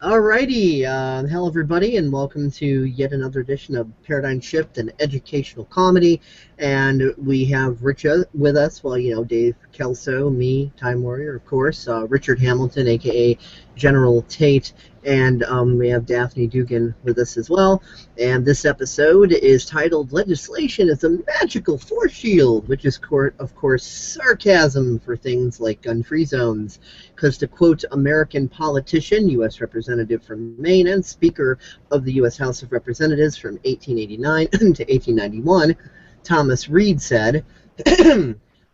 Alrighty, hello everybody, and welcome to yet another edition of Paradigm Shift and Educational Comedy. And we have Richard with us, well, Dave Kelso, me, Time Warrior, of course, Richard Hamilton, aka General Tate, and we have Daphne Dugan with us as well. And this episode is titled "Legislation is a Magical Force Shield," which is, of course, sarcasm for things like gun-free zones. Because to quote American politician, U.S. Representative from Maine, and Speaker of the U.S. House of Representatives from 1889 to 1891, Thomas Reed said,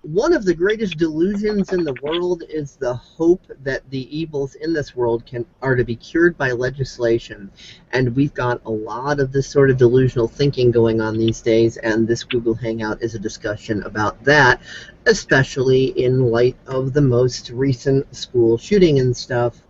"One of the greatest delusions in the world is the hope that the evils in this world are to be cured by legislation." And we've got a lot of this sort of delusional thinking going on these days, and this Google Hangout is a discussion about that, especially in light of the most recent school shooting and stuff.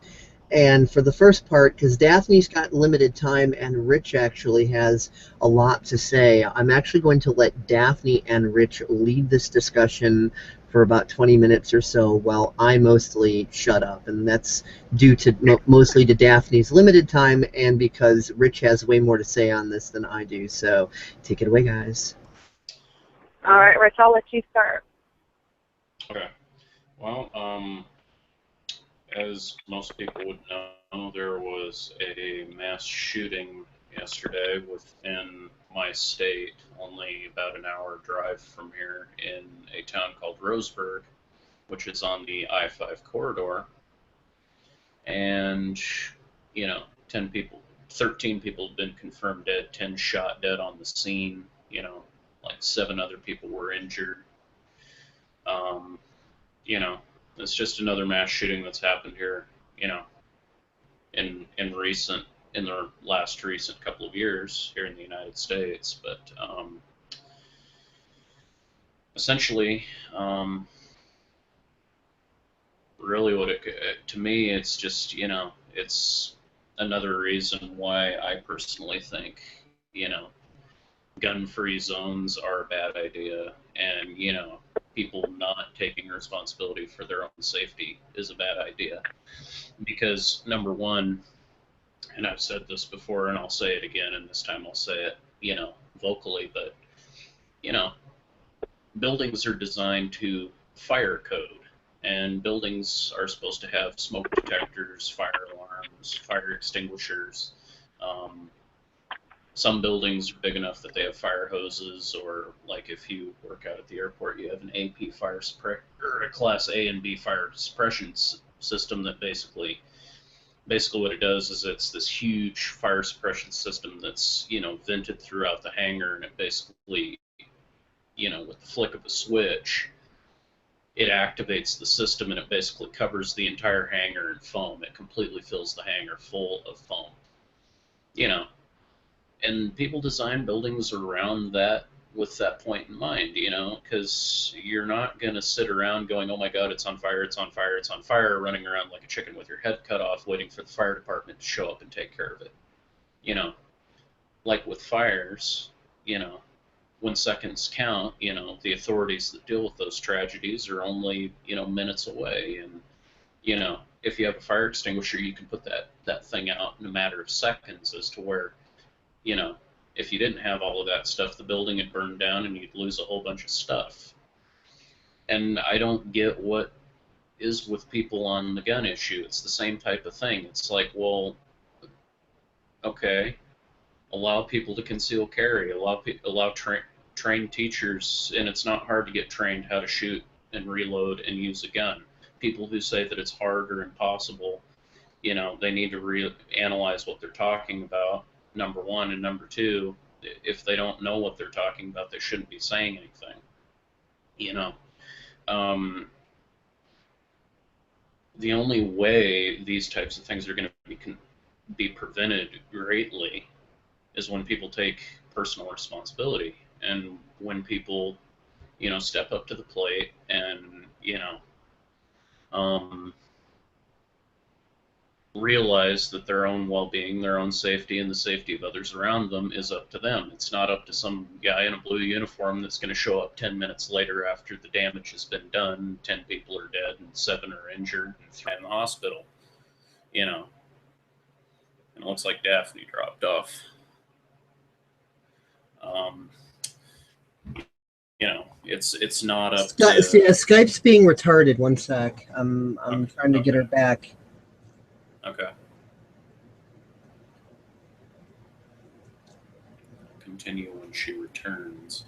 And for the first part, because Daphne's got limited time and Rich actually has a lot to say, I'm actually going to let Daphne and Rich lead this discussion for about 20 minutes or so while I mostly shut up. And that's due to mostly to Daphne's limited time and because Rich has way more to say on this than I do. So take it away, guys. All right, Rich, I'll let you start. Okay. Well, as most people would know, there was a mass shooting yesterday within my state, only about an hour drive from here, in a town called Roseburg, which is on the I-5 corridor. And, 13 people have been confirmed dead, 10 shot dead on the scene, like 7 other people were injured. It's just another mass shooting that's happened here, in the last recent couple of years here in the United States. But essentially, really, to me, it's just, it's another reason why I personally think, gun-free zones are a bad idea, and people not taking responsibility for their own safety is a bad idea. Because number one, and I've said this before and I'll say it again, and this time I'll say it, vocally, but buildings are designed to fire code, and buildings are supposed to have smoke detectors, fire alarms, fire extinguishers. Some buildings are big enough that they have fire hoses, or like if you work out at the airport, you have an AP or a Class A and B fire suppression system that basically what it does is it's this huge fire suppression system that's vented throughout the hangar, and it basically with the flick of a switch, it activates the system, and it basically covers the entire hangar in foam. It completely fills the hangar full of foam. And people design buildings around that with that point in mind, because you're not going to sit around going, oh my God, it's on fire, it's on fire, it's on fire, running around like a chicken with your head cut off, waiting for the fire department to show up and take care of it. Like with fires, when seconds count, the authorities that deal with those tragedies are only, minutes away. And, if you have a fire extinguisher, you can put that thing out in a matter of seconds, as to where, if you didn't have all of that stuff, the building had burned down and you'd lose a whole bunch of stuff. And I don't get what is with people on the gun issue. It's the same type of thing. It's like, well, okay, allow people to conceal carry, allow trained teachers, and it's not hard to get trained how to shoot and reload and use a gun. People who say that it's hard or impossible, they need to analyze what they're talking about, number one, and number two, if they don't know what they're talking about, they shouldn't be saying anything. The only way these types of things are going to be prevented greatly is when people take personal responsibility, and when people, step up to the plate and, realize that their own well-being, their own safety, and the safety of others around them is up to them. It's not up to some guy in a blue uniform that's going to show up 10 minutes later after the damage has been done, 10 people are dead and 7 are injured and 3 in the hospital. you know, and it looks like Daphne dropped off. Um, you know, it's not up to. Yeah, Skype's being retarded. One sec. I'm Okay, trying to get her back. Okay. Continue when she returns.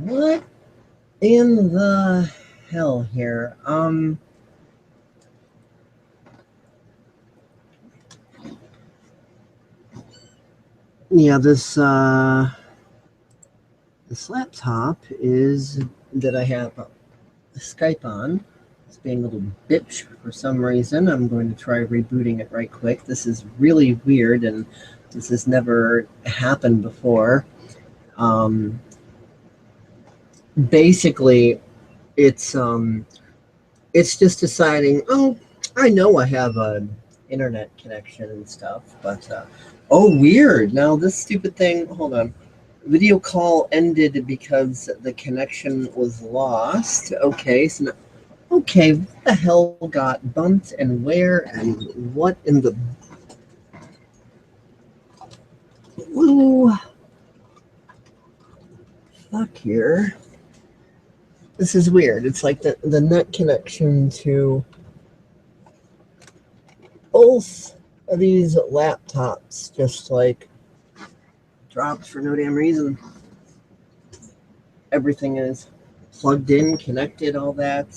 What in the hell here? Yeah, this laptop is that I have Skype on. It's being a little bitch for some reason. I'm going to try rebooting it right quick. This is really weird, and this has never happened before. Basically, it's just deciding. Oh, I know I have an internet connection and stuff, but oh, weird. Now this stupid thing. Hold on. Video call ended because the connection was lost. Okay, so now, okay, what the hell got bumped and where and what in the blue fuck here? This is weird. It's like the net connection to both of these laptops just like dropped for no damn reason. Everything is plugged in, connected, all that.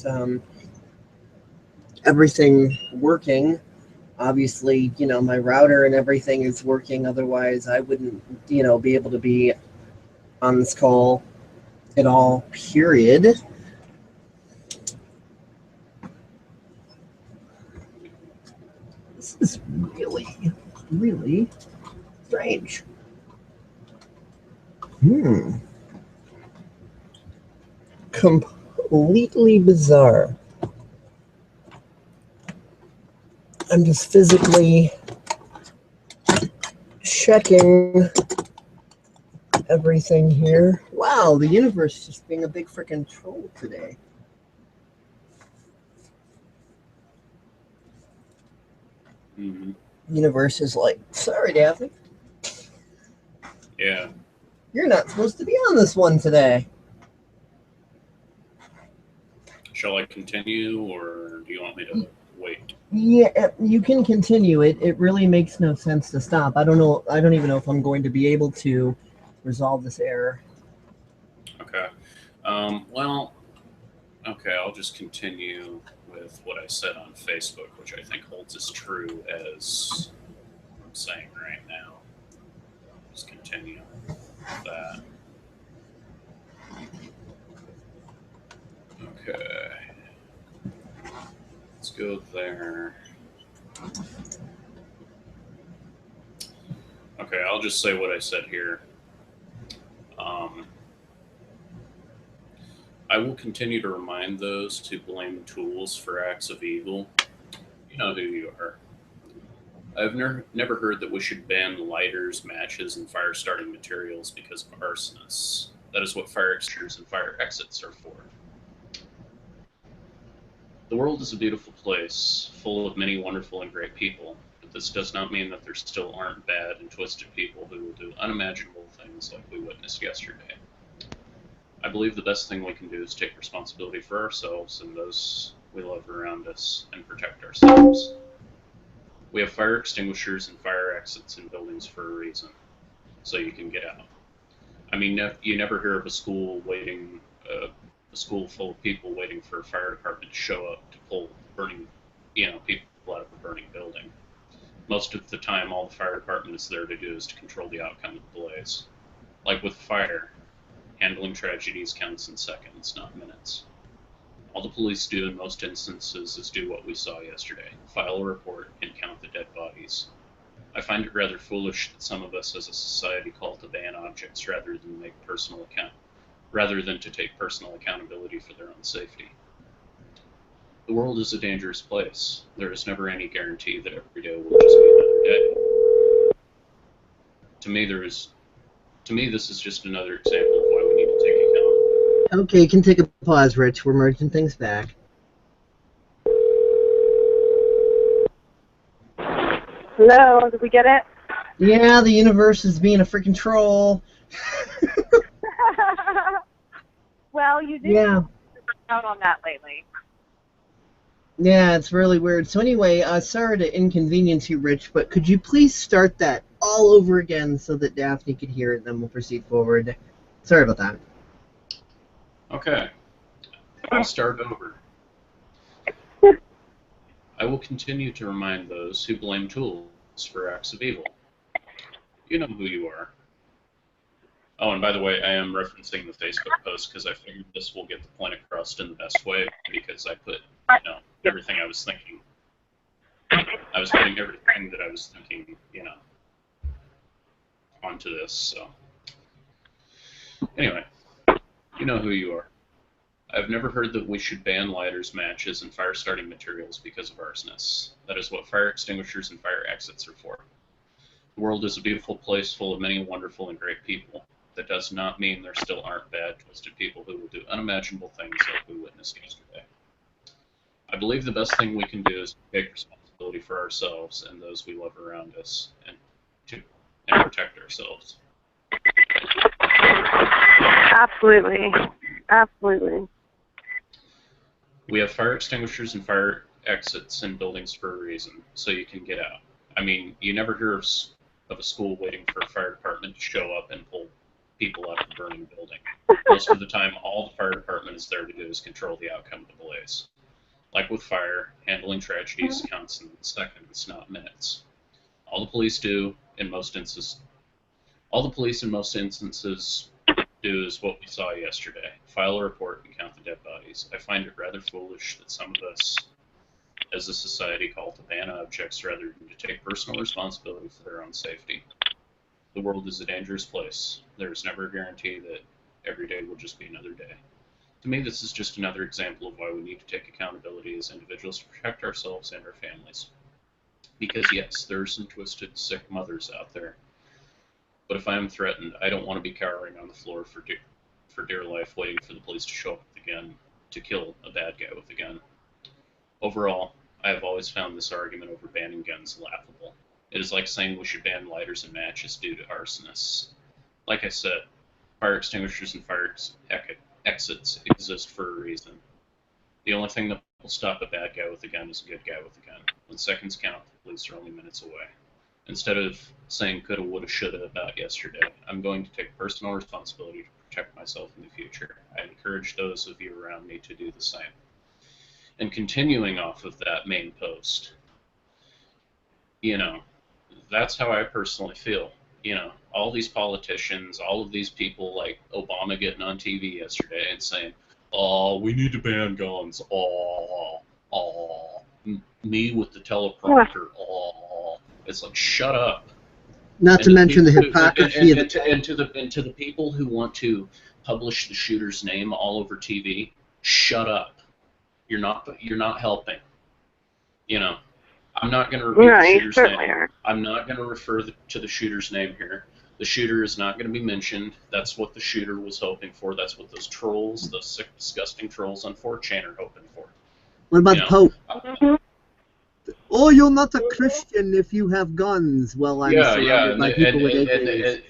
Everything working. Obviously, my router and everything is working. Otherwise, I wouldn't, be able to be on this call at all, period. This is really, really strange. Completely bizarre. I'm just physically checking everything here. Wow, the universe is just being a big freaking troll today. Mm-hmm. Universe is like, sorry, Daphne. Yeah. You're not supposed to be on this one today. Shall I continue, or do you want me to wait? Yeah, you can continue. It really makes no sense to stop. I don't know. I don't even know if I'm going to be able to resolve this error. Okay. Well, okay, I'll just continue with what I said on Facebook, which I think holds as true as I'm saying right now. Just continue with that. Okay. Let's go there. Okay, I'll just say what I said here. I will continue to remind those who blame tools for acts of evil. You know who you are. I've never heard that we should ban lighters, matches, and fire starting materials because of arsonists. That is what fire extinguishers and fire exits are for. The world is a beautiful place, full of many wonderful and great people, but this does not mean that there still aren't bad and twisted people who will do unimaginable things like we witnessed yesterday. I believe the best thing we can do is take responsibility for ourselves and those we love around us and protect ourselves. We have fire extinguishers and fire exits in buildings for a reason, so you can get out. I mean, you never hear of a school waiting, a school full of people waiting for a fire department to show up to pull burning, people out of a burning building. Most of the time, all the fire department is there to do is to control the outcome of the blaze. Like with fire, handling tragedies counts in seconds, not minutes. All the police do in most instances is do what we saw yesterday: file a report and count the dead bodies. I find it rather foolish that some of us as a society call to ban objects rather than to take personal accountability for their own safety. The world is a dangerous place. There is never any guarantee that every day will just be another day. To me, this is just another example of why we need to take accountability. Okay, you can take a pause, Rich. We're merging things back. Hello, did we get it? Yeah, the universe is being a freaking troll. Well, you did out on that lately. Yeah, it's really weird. So anyway, sorry to inconvenience you, Rich, but could you please start that all over again so that Daphne could hear it, and then we'll proceed forward. Sorry about that. Okay. I'll start over. I will continue to remind those who blame tools for acts of evil. You know who you are. Oh, and by the way, I am referencing the Facebook post because I figured this will get the point across in the best way because I put, everything I was thinking. I was putting everything that I was thinking, onto this, so. Anyway, you know who you are. I've never heard that we should ban lighters, matches, and fire-starting materials because of arsonists. That is what fire extinguishers and fire exits are for. The world is a beautiful place full of many wonderful and great people. That does not mean there still aren't bad, twisted people who will do unimaginable things like we witnessed yesterday. I believe the best thing we can do is take responsibility for ourselves and those we love around us and protect ourselves. Absolutely. Absolutely. We have fire extinguishers and fire exits in buildings for a reason, so you can get out. I mean, you never hear of a school waiting for a fire department to show up and pull people out of the burning building. Most of the time, all the fire department is there to do is control the outcome of the blaze. Like with fire, handling tragedies counts in seconds, not minutes. All the police in most instances do is what we saw yesterday. File a report and count the dead bodies. I find it rather foolish that some of us, as a society, call to ban objects rather than to take personal responsibility for their own safety. The world is a dangerous place. There is never a guarantee that every day will just be another day. To me, this is just another example of why we need to take accountability as individuals to protect ourselves and our families. Because yes, there are some twisted, sick mothers out there. But if I am threatened, I don't want to be cowering on the floor for dear life, waiting for the police to show up with a gun to kill a bad guy with a gun. Overall, I have always found this argument over banning guns laughable. It is like saying we should ban lighters and matches due to arsonists. Like I said, fire extinguishers and fire exits exist for a reason. The only thing that will stop a bad guy with a gun is a good guy with a gun. When seconds count, the police are only minutes away. Instead of saying coulda, woulda, shoulda about yesterday, I'm going to take personal responsibility to protect myself in the future. I encourage those of you around me to do the same. And continuing off of that main post, that's how I personally feel. All these politicians, all of these people like Obama getting on TV yesterday and saying, oh, we need to ban guns, me with the teleprompter, It's like, shut up. Not to mention the hypocrisy of to the people who want to publish the shooter's name all over TV, shut up. You're not helping. I'm not going to repeat the shooter's name. I'm not going to refer to the shooter's name here. The shooter is not going to be mentioned. That's what the shooter was hoping for. That's what those trolls, those sick, disgusting trolls on 4chan are hoping for. What about the Pope? Oh, you're not a Christian if you have guns. Well, I'm surrounded by people with AKs.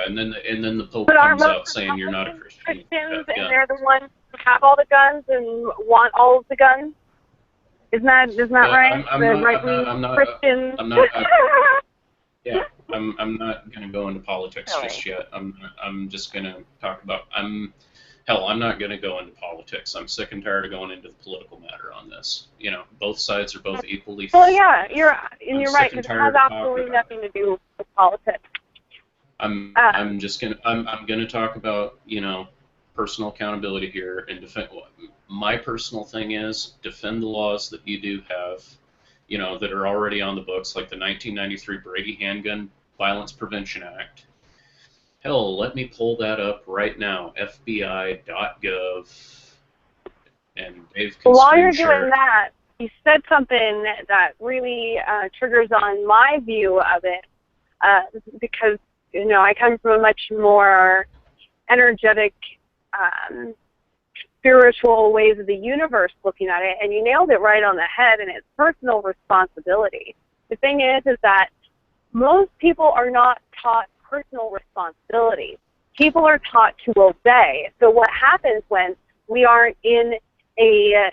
And then the Pope comes out saying you're not a Christian. Christians, and they're the ones who have all the guns and want all of the guns. Isn't that right? Christians. I'm not going to go into politics just yet. I'm just going to talk about. I'm not going to go into politics. I'm sick and tired of going into the political matter on this. Both sides are both equally. Well, yeah, you're right. Because it has absolutely nothing to do with politics. I'm gonna talk about personal accountability here and defend. My personal thing is defend the laws that you do have. you know, that are already on the books, like the 1993 Brady Handgun Violence Prevention Act. Hell, let me pull that up right now, FBI.gov, and Dave can While screen you're share. doing that, you said something that really triggers on my view of it, because, you know, I come from a much more energetic, spiritual ways of the universe looking at it, and you nailed it right on the head, and it's personal responsibility. The thing is that most people are not taught personal responsibility. People are taught to obey. So what happens when we aren't in a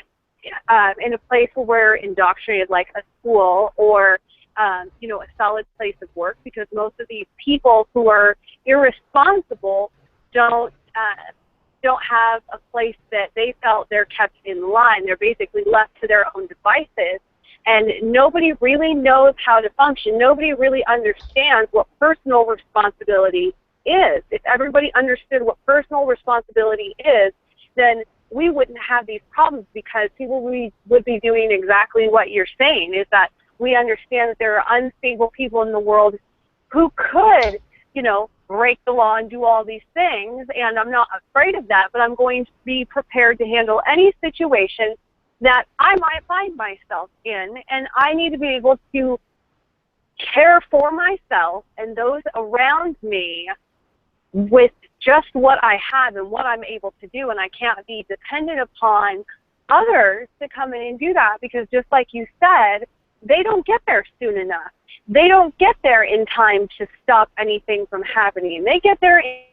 place where we're indoctrinated, like a school or you know, a solid place of work? Because most of these people who are irresponsible don't have a place that they felt they're kept in line. They're basically left to their own devices, and nobody really knows how to function. Nobody really understands what personal responsibility is. If everybody understood what personal responsibility is, then we wouldn't have these problems, because people would be doing exactly what you're saying, is that we understand that there are unstable people in the world who could, you know, break the law and do all these things, and I'm not afraid of that, but I'm going to be prepared to handle any situation that I might find myself in, and I need to be able to care for myself and those around me with just what I have and what I'm able to do, and I can't be dependent upon others to come in and do that, because just like you said, they don't get there soon enough. They don't get there in time to stop anything from happening. They get there, you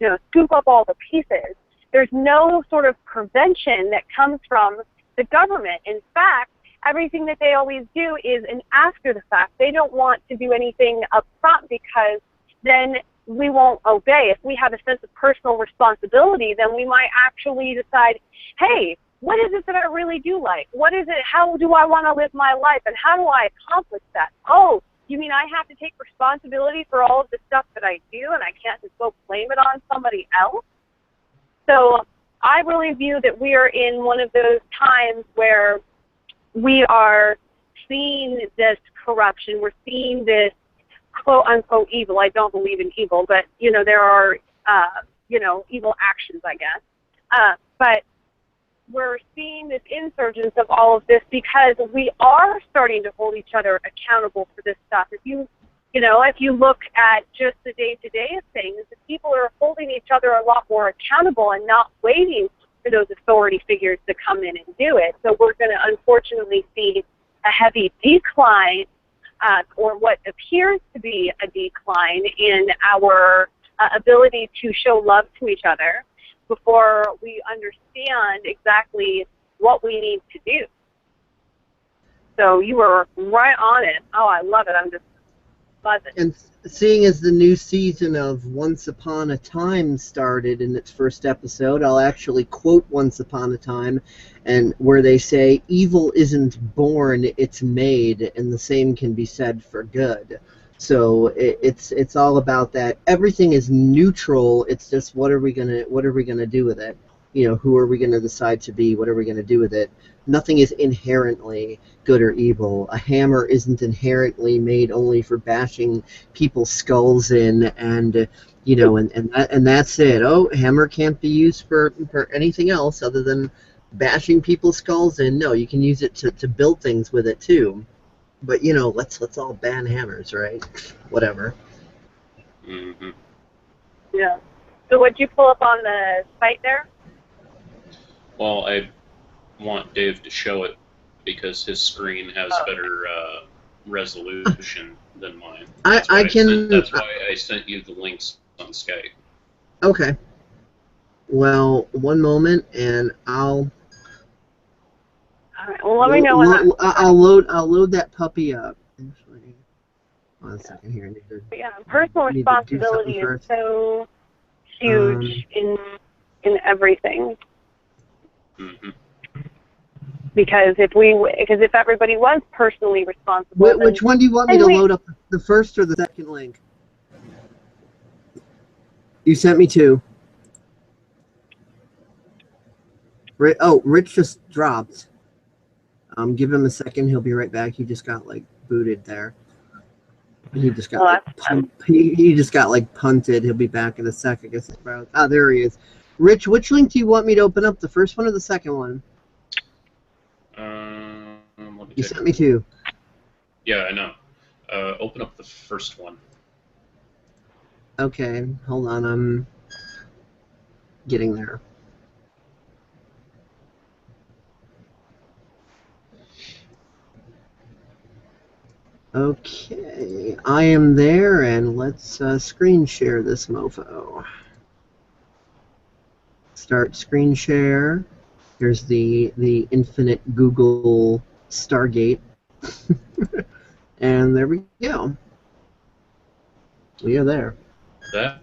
know, scoop up all the pieces. There's no sort of prevention that comes from the government. In fact, everything that they always do is an after the fact. They don't want to do anything up front, because then we won't obey. If we have a sense of personal responsibility, then we might actually decide, hey, what is it that I really do like? What is it? How do I want to live my life? And how do I accomplish that? Oh, you mean I have to take responsibility for all of the stuff that I do, and I can't just go blame it on somebody else? So I really view that we are in one of those times where we are seeing this corruption. We're seeing this quote-unquote evil. I don't believe in evil, but, you know, there are, you know, evil actions, I guess. But we're seeing this insurgence of all of this because we are starting to hold each other accountable for this stuff. If you look at just the day-to-day of things, the people are holding each other a lot more accountable and not waiting for those authority figures to come in and do it. So we're going to unfortunately see a heavy decline, or what appears to be a decline in our ability to show love to each other before we understand exactly what we need to do. So you were right on it. Oh, I love it. I'm just buzzing. And seeing as the new season of Once Upon a Time started in its first episode, I'll actually quote Once Upon a Time, and where they say, "Evil isn't born, it's made," and the same can be said for good. So it's all about that. Everything is neutral. It's just what are we gonna do with it? You know, who are we gonna decide to be? What are we gonna do with it? Nothing is inherently good or evil. A hammer isn't inherently made only for bashing people's skulls in, and you know, and that's it. Oh, hammer can't be used for anything else other than bashing people's skulls in. No, you can use it to build things with it too. But you know, let's all ban hammers, right? Whatever. Mm-hmm. Yeah. So what'd you pull up on the site there? Well, I want Dave to show it because his screen has better resolution than mine. That's why I sent you the links on Skype. Okay. Well, one moment, and I'll. All right. Well, let me know when I'll load that puppy up. Actually, hold on a second here. Personal responsibility is so huge in everything. Mm-hmm. Because if everybody was personally responsible, which one do you want me to load up? The first or the second link? You sent me two. Oh, Rich just dropped. Give him a second. He'll be right back. He just got like booted there. He just got Well, he just got like punted. He'll be back in a sec. I guess. Ah, there he is. Rich, which link do you want me to open up? The first one or the second one? You sent me two. Yeah, I know. Open up the first one. Okay, hold on. I'm getting there. Okay, I am there, and let's screen share this mofo. Start screen share. Here's the infinite Google Stargate. And there we go. We are there. That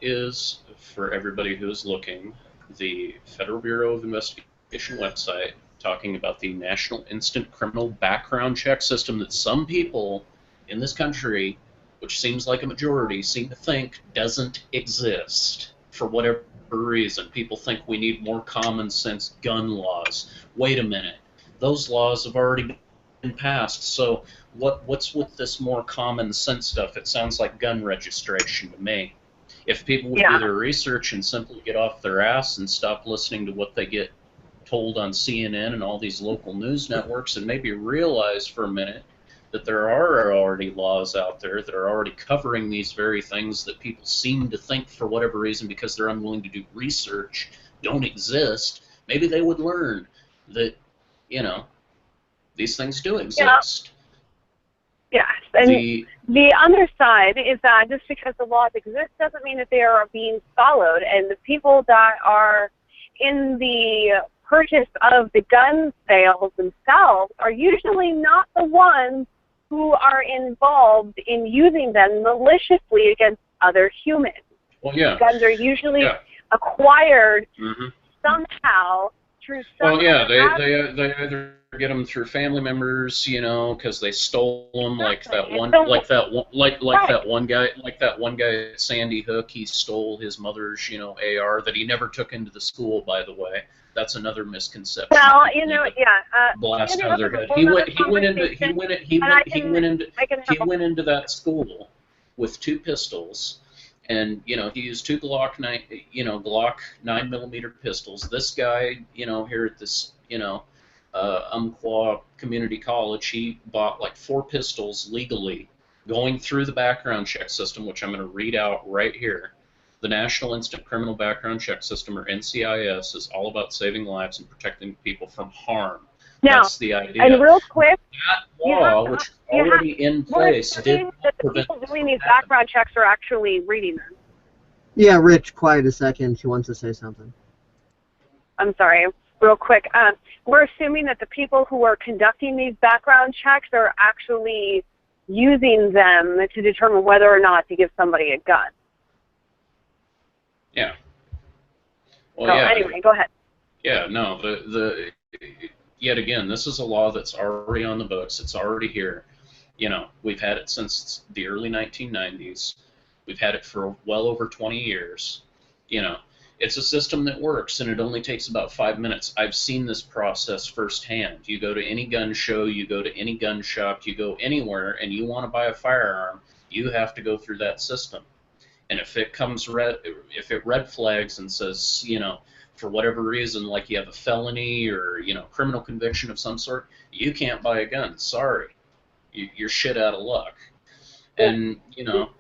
is, for everybody who is looking, the Federal Bureau of Investigation website talking about the National Instant Criminal Background Check System that some people in this country, which seems like a majority, seem to think doesn't exist for whatever reason. People think we need more common sense gun laws. Wait a minute. Those laws have already been passed, so what's with this more common sense stuff? It sounds like gun registration to me. If people would do their research and simply get off their ass and stop listening to what they get told on CNN and all these local news networks, and maybe realize for a minute that there are already laws out there that are already covering these very things that people seem to think, for whatever reason, because they're unwilling to do research, don't exist, maybe they would learn that, you know, these things do exist. Yes, and the other side is that just because the laws exist doesn't mean that they are being followed, and the people that are in the purchase of the gun sales themselves are usually not the ones who are involved in using them maliciously against other humans. Well, yeah. Guns are usually acquired somehow through some. Well, yeah, they either get them through family members, you know, because they stole them, like that one guy at Sandy Hook. He stole his mother's, you know, AR that he never took into the school, by the way. That's another misconception. Well, you know, blast out of their head. He went into that school with 2 pistols. And, you know, he used 2 Glock 9mm pistols. This guy, you know, here at this, you know, Umpqua Community College, he bought like 4 pistols legally, going through the background check system, which I'm going to read out right here. The National Instant Criminal Background Check System, or NCIS, is all about saving lives and protecting people from harm. Now, that's the idea. And real quick, that law, which is already in place, did that the people doing these background checks are actually reading them. Yeah, Rich, quiet a second. She wants to say something. I'm sorry. Real quick. We're assuming that the people who are conducting these background checks are actually using them to determine whether or not to give somebody a gun. Yeah. Well, so anyway, go ahead. Yeah, no, yet again, this is a law that's already on the books. It's already here. You know, we've had it since the early 1990s. We've had it for well over 20 years. You know, it's a system that works, and it only takes about 5 minutes. I've seen this process firsthand. You go to any gun show, you go to any gun shop, you go anywhere, and you want to buy a firearm, you have to go through that system. And if it comes if it red flags and says, you know, for whatever reason, like you have a felony or, you know, criminal conviction of some sort, you can't buy a gun. Sorry. You're shit out of luck. And, you know,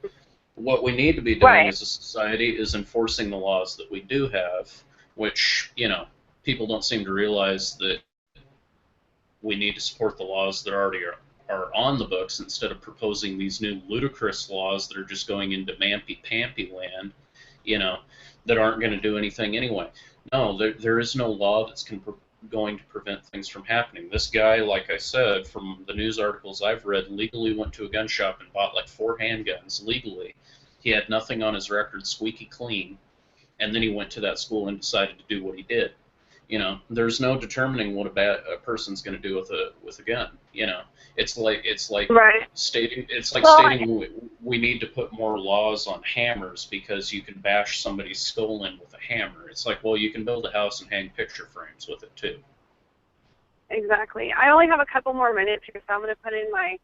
what we need to be doing as a society is enforcing the laws that we do have, which, you know, people don't seem to realize that we need to support the laws that already are on the books instead of proposing these new ludicrous laws that are just going into mamby-pamby land, you know, that aren't going to do anything anyway. No, there is no law that's going to prevent things from happening. This guy, like I said, from the news articles I've read, legally went to a gun shop and bought like 4 handguns legally. He had nothing on his record, squeaky clean, and then he went to that school and decided to do what he did. You know, there's no determining what a person's going to do with a gun. You know, it's like stating we need to put more laws on hammers because you can bash somebody's skull in with a hammer. It's like, well, you can build a house and hang picture frames with it too. Exactly. I only have a couple more minutes here, so I'm going to put in my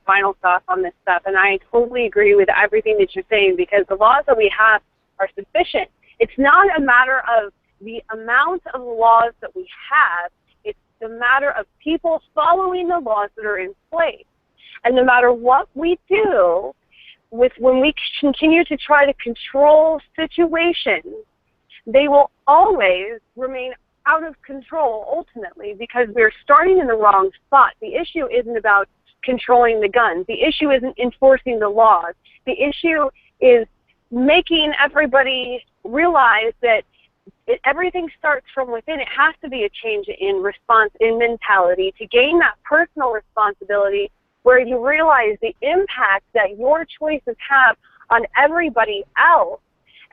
final thoughts on this stuff. And I totally agree with everything that you're saying, because the laws that we have are sufficient. It's not a matter of the amount of laws that we have. It's a matter of people following the laws that are in place. And no matter what we do, when we continue to try to control situations, they will always remain out of control ultimately, because we're starting in the wrong spot. The issue isn't about controlling the guns. The issue isn't enforcing the laws. The issue is making everybody realize that everything starts from within. It has to be a change in mentality to gain that personal responsibility, where you realize the impact that your choices have on everybody else,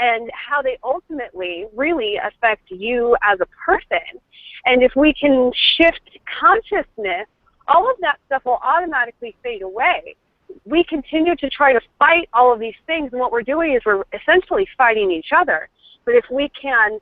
and how they ultimately really affect you as a person. And if we can shift consciousness, all of that stuff will automatically fade away. We continue to try to fight all of these things, and what we're doing is we're essentially fighting each other. But if we can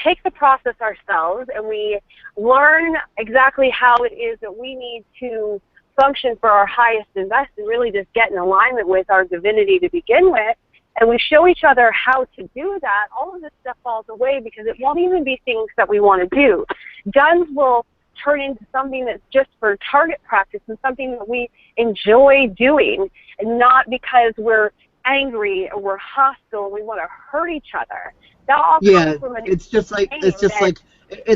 take the process ourselves and we learn exactly how it is that we need to function for our highest and best, and really just get in alignment with our divinity to begin with, and we show each other how to do that, all of this stuff falls away, because it won't even be things that we want to do. Guns will turn into something that's just for target practice and something that we enjoy doing, and not because we're angry or we're hostile and we want to hurt each other. That all comes from it's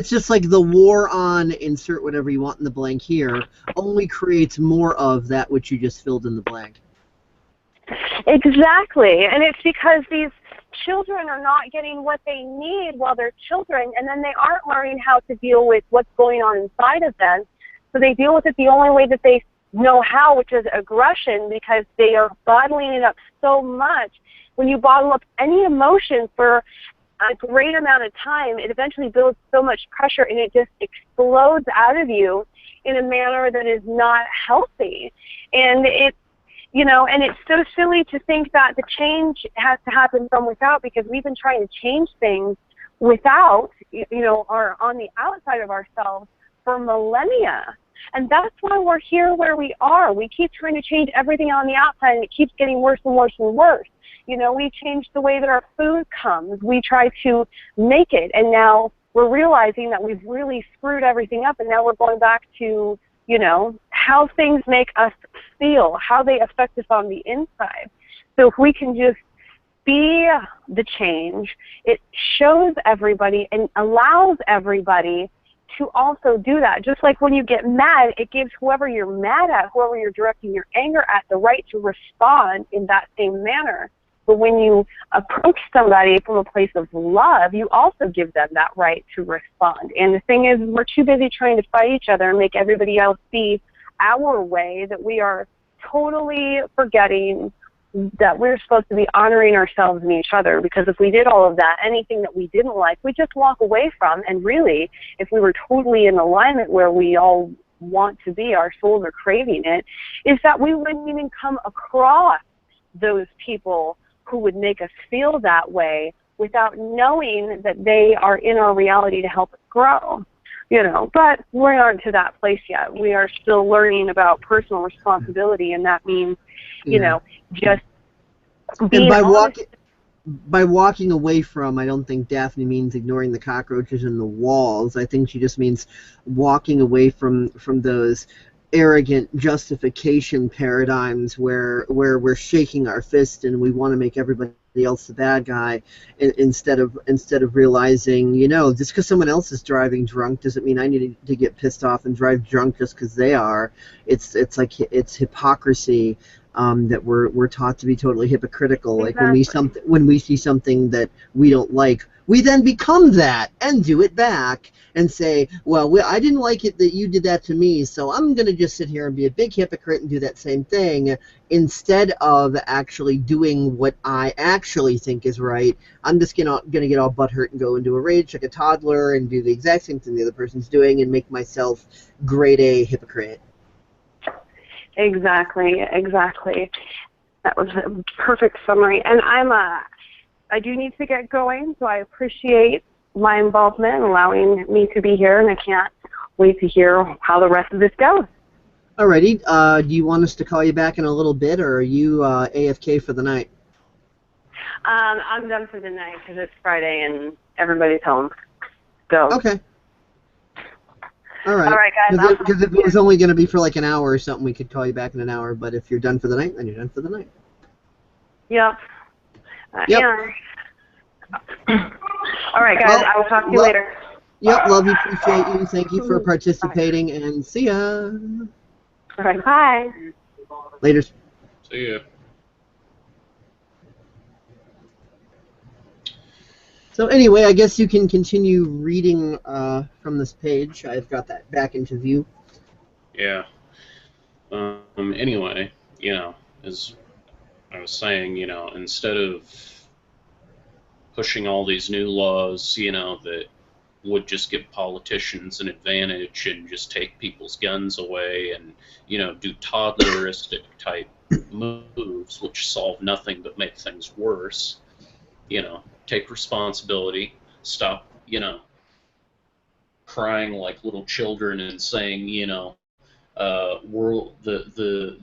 just like the war on insert whatever you want in the blank here only creates more of that which you just filled in the blank. Exactly, and it's because these children are not getting what they need while they're children, and then they aren't learning how to deal with what's going on inside of them. So they deal with it the only way that they know how, which is aggression, because they are bottling it up so much. When you bottle up any emotion for a great amount of time, it eventually builds so much pressure, and it just explodes out of you in a manner that is not healthy. And it's so silly to think that the change has to happen from without, because we've been trying to change things without, or on the outside of ourselves for millennia. And that's why we're here where we are. We keep trying to change everything on the outside, and it keeps getting worse and worse and worse. We changed the way that our food comes. We try to make it, and now we're realizing that we've really screwed everything up, and now we're going back to how things make us feel, how they affect us on the inside. So if we can just be the change, it shows everybody and allows everybody to also do that. Just like when you get mad, it gives whoever you're mad at, whoever you're directing your anger at, the right to respond in that same manner. But when you approach somebody from a place of love, you also give them that right to respond. And the thing is, we're too busy trying to fight each other and make everybody else see our way, that we are totally forgetting that we're supposed to be honoring ourselves and each other. Because if we did all of that, anything that we didn't like, we just walk away from. And really, if we were totally in alignment where we all want to be, our souls are craving it, is that we wouldn't even come across those people who would make us feel that way without knowing that they are in our reality to help us grow. But we aren't to that place yet. We are still learning about personal responsibility, and that means, just being honest. By walking away from, I don't think Daphne means ignoring the cockroaches in the walls. I think she just means walking away from those arrogant justification paradigms where we're shaking our fist and we want to make everybody else the bad guy, instead of realizing, just because someone else is driving drunk doesn't mean I need to get pissed off and drive drunk just because they are. It's hypocrisy that we're taught to be totally hypocritical. Exactly. Like when we see something that we don't like, we then become that and do it back and say, well, I didn't like it that you did that to me, so I'm going to just sit here and be a big hypocrite and do that same thing, instead of actually doing what I actually think is right. I'm just going to get all butthurt and go into a rage like a toddler and do the exact same thing the other person's doing and make myself grade A hypocrite. Exactly. That was a perfect summary. And I do need to get going, so I appreciate my involvement and allowing me to be here, and I can't wait to hear how the rest of this goes. Alrighty. Do you want us to call you back in a little bit, or are you AFK for the night? I'm done for the night because it's Friday and everybody's home. So. Okay. All right. All right, guys. Because if it was only going to be for like an hour or something, we could call you back in an hour. But if you're done for the night, then you're done for the night. Yep. Yep. Yeah. All right, guys. I will talk to you later. Yep. Love you. Appreciate you. Thank you for participating. Bye. And see ya. All right. Bye. Later. See ya. So anyway, I guess you can continue reading from this page. I've got that back into view. Yeah. Anyway, as I was saying, instead of pushing all these new laws, that would just give politicians an advantage and just take people's guns away and, do toddleristic type moves which solve nothing but make things worse, take responsibility, stop, crying like little children and saying, the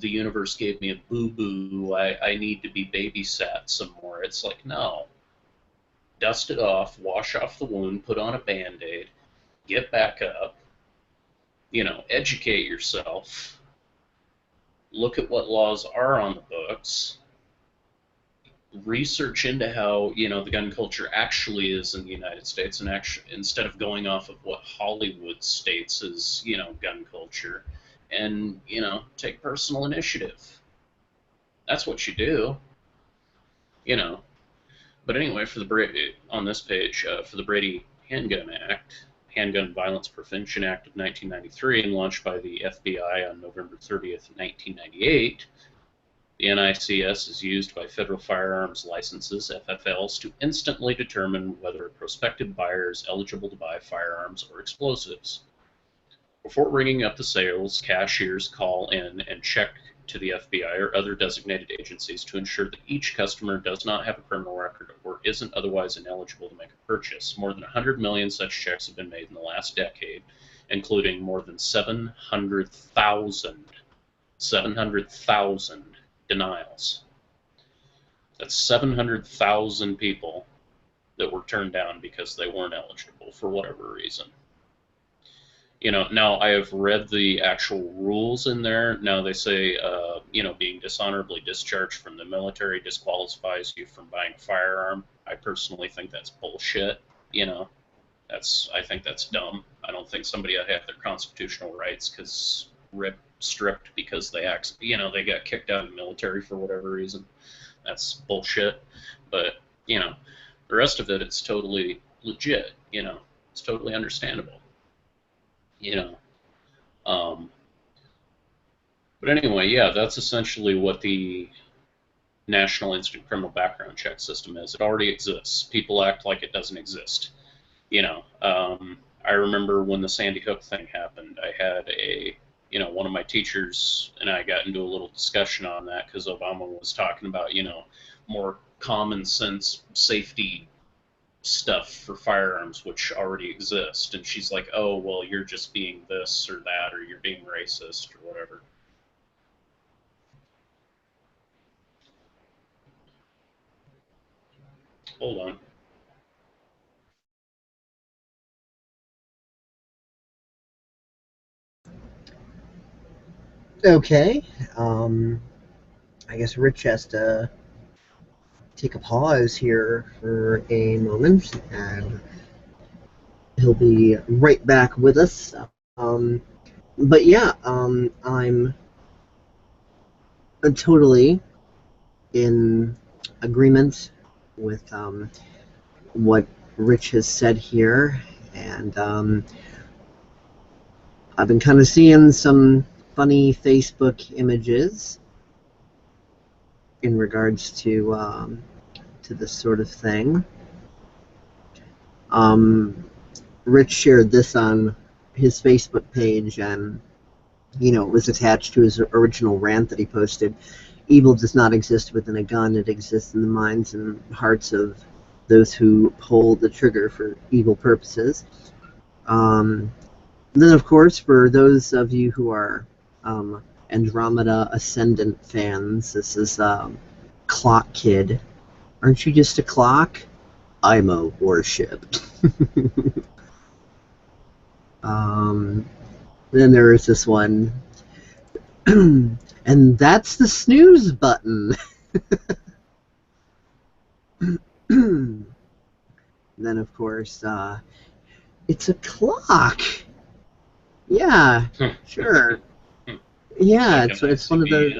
universe gave me a boo-boo, I need to be babysat some more. It's like, no. Dust it off, wash off the wound, put on a Band-Aid, get back up, educate yourself, look at what laws are on the books, research into how the gun culture actually is in the United States, and instead of going off of what Hollywood states as gun culture, and take personal initiative. That's what you do. But anyway, on this page, for the Brady Handgun Act, Handgun Violence Prevention Act of 1993, and launched by the FBI on November 30th, 1998. The NICS is used by federal firearms licenses, FFLs, to instantly determine whether a prospective buyer is eligible to buy firearms or explosives. Before ringing up the sales, cashiers call in and check to the FBI or other designated agencies to ensure that each customer does not have a criminal record or isn't otherwise ineligible to make a purchase. More than 100 million such checks have been made in the last decade, including more than 700,000 denials. That's 700,000 people that were turned down because they weren't eligible for whatever reason. Now I have read the actual rules in there. Now they say, being dishonorably discharged from the military disqualifies you from buying a firearm. I personally think that's bullshit. I think that's dumb. I don't think somebody ought to have their constitutional rights stripped because they got kicked out of the military for whatever reason. That's bullshit. But the rest of it's totally legit. It's totally understandable. But anyway, yeah, that's essentially what the National Instant Criminal Background Check system is. It already exists. People act like it doesn't exist. I remember when the Sandy Hook thing happened, I had one of my teachers and I got into a little discussion on that because Obama was talking about, more common sense safety stuff for firearms which already exist, and she's like, oh, well, you're just being this or that, or you're being racist or whatever. Hold on. Okay. I guess Rich has to take a pause here for a moment, and he'll be right back with us. But yeah, I'm totally in agreement with what Rich has said here, and I've been kind of seeing some funny Facebook images in regards to this sort of thing. Rich shared this on his Facebook page, and it was attached to his original rant that he posted. Evil does not exist within a gun; it exists in the minds and hearts of those who pull the trigger for evil purposes. Then, of course, for those of you who are Andromeda Ascendant fans, this is Clock Kid. Aren't you just a clock? I'm a warship. Then there is this one. And that's the snooze button. Then, of course, it's a clock. Yeah, sure. Yeah, it's one of those.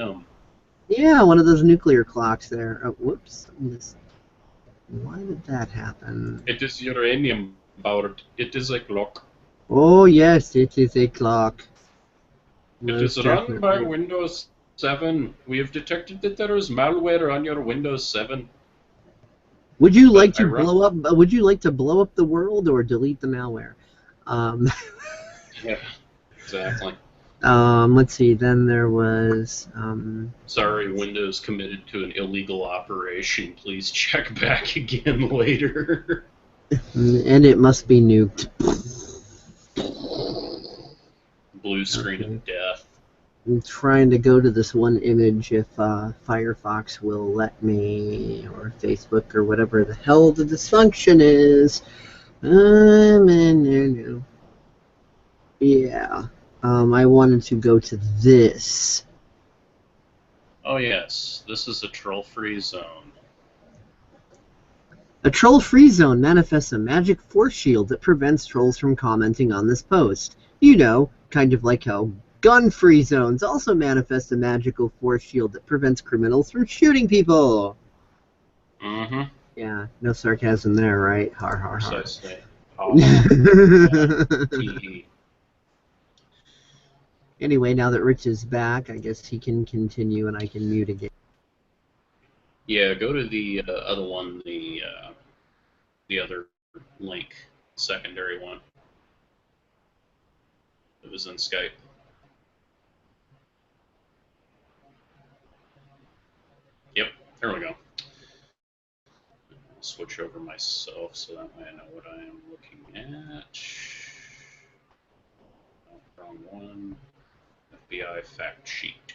Yeah, one of those nuclear clocks there. Oh, whoops. Why did that happen? It is uranium powered. It is a clock. Oh yes, it is a clock. It is run by Windows 7. We have detected that there is malware on your Windows 7. Would you like to blow up? Would you like to blow up the world or delete the malware? Yeah, exactly. Let's see. Then there was. Sorry, Windows committed to an illegal operation. Please check back again later. And it must be nuked. Blue screen of death. I'm trying to go to this one image if Firefox will let me, or Facebook, or whatever the hell the dysfunction is. Yeah. I wanted to go to this. Oh yes, this is a troll-free zone. A troll-free zone manifests a magic force shield that prevents trolls from commenting on this post. You know, kind of like how gun-free zones also manifest a magical force shield that prevents criminals from shooting people. Mm-hmm. Yeah, no sarcasm there, right? Har har har. Precisely. Anyway, now that Rich is back, I guess he can continue and I can mute again. Yeah, go to the other one, the other link, secondary one. It was in Skype. Yep, there we go. I'll switch over myself so that way I know what I am looking at. Oh, wrong one. FBI fact sheet.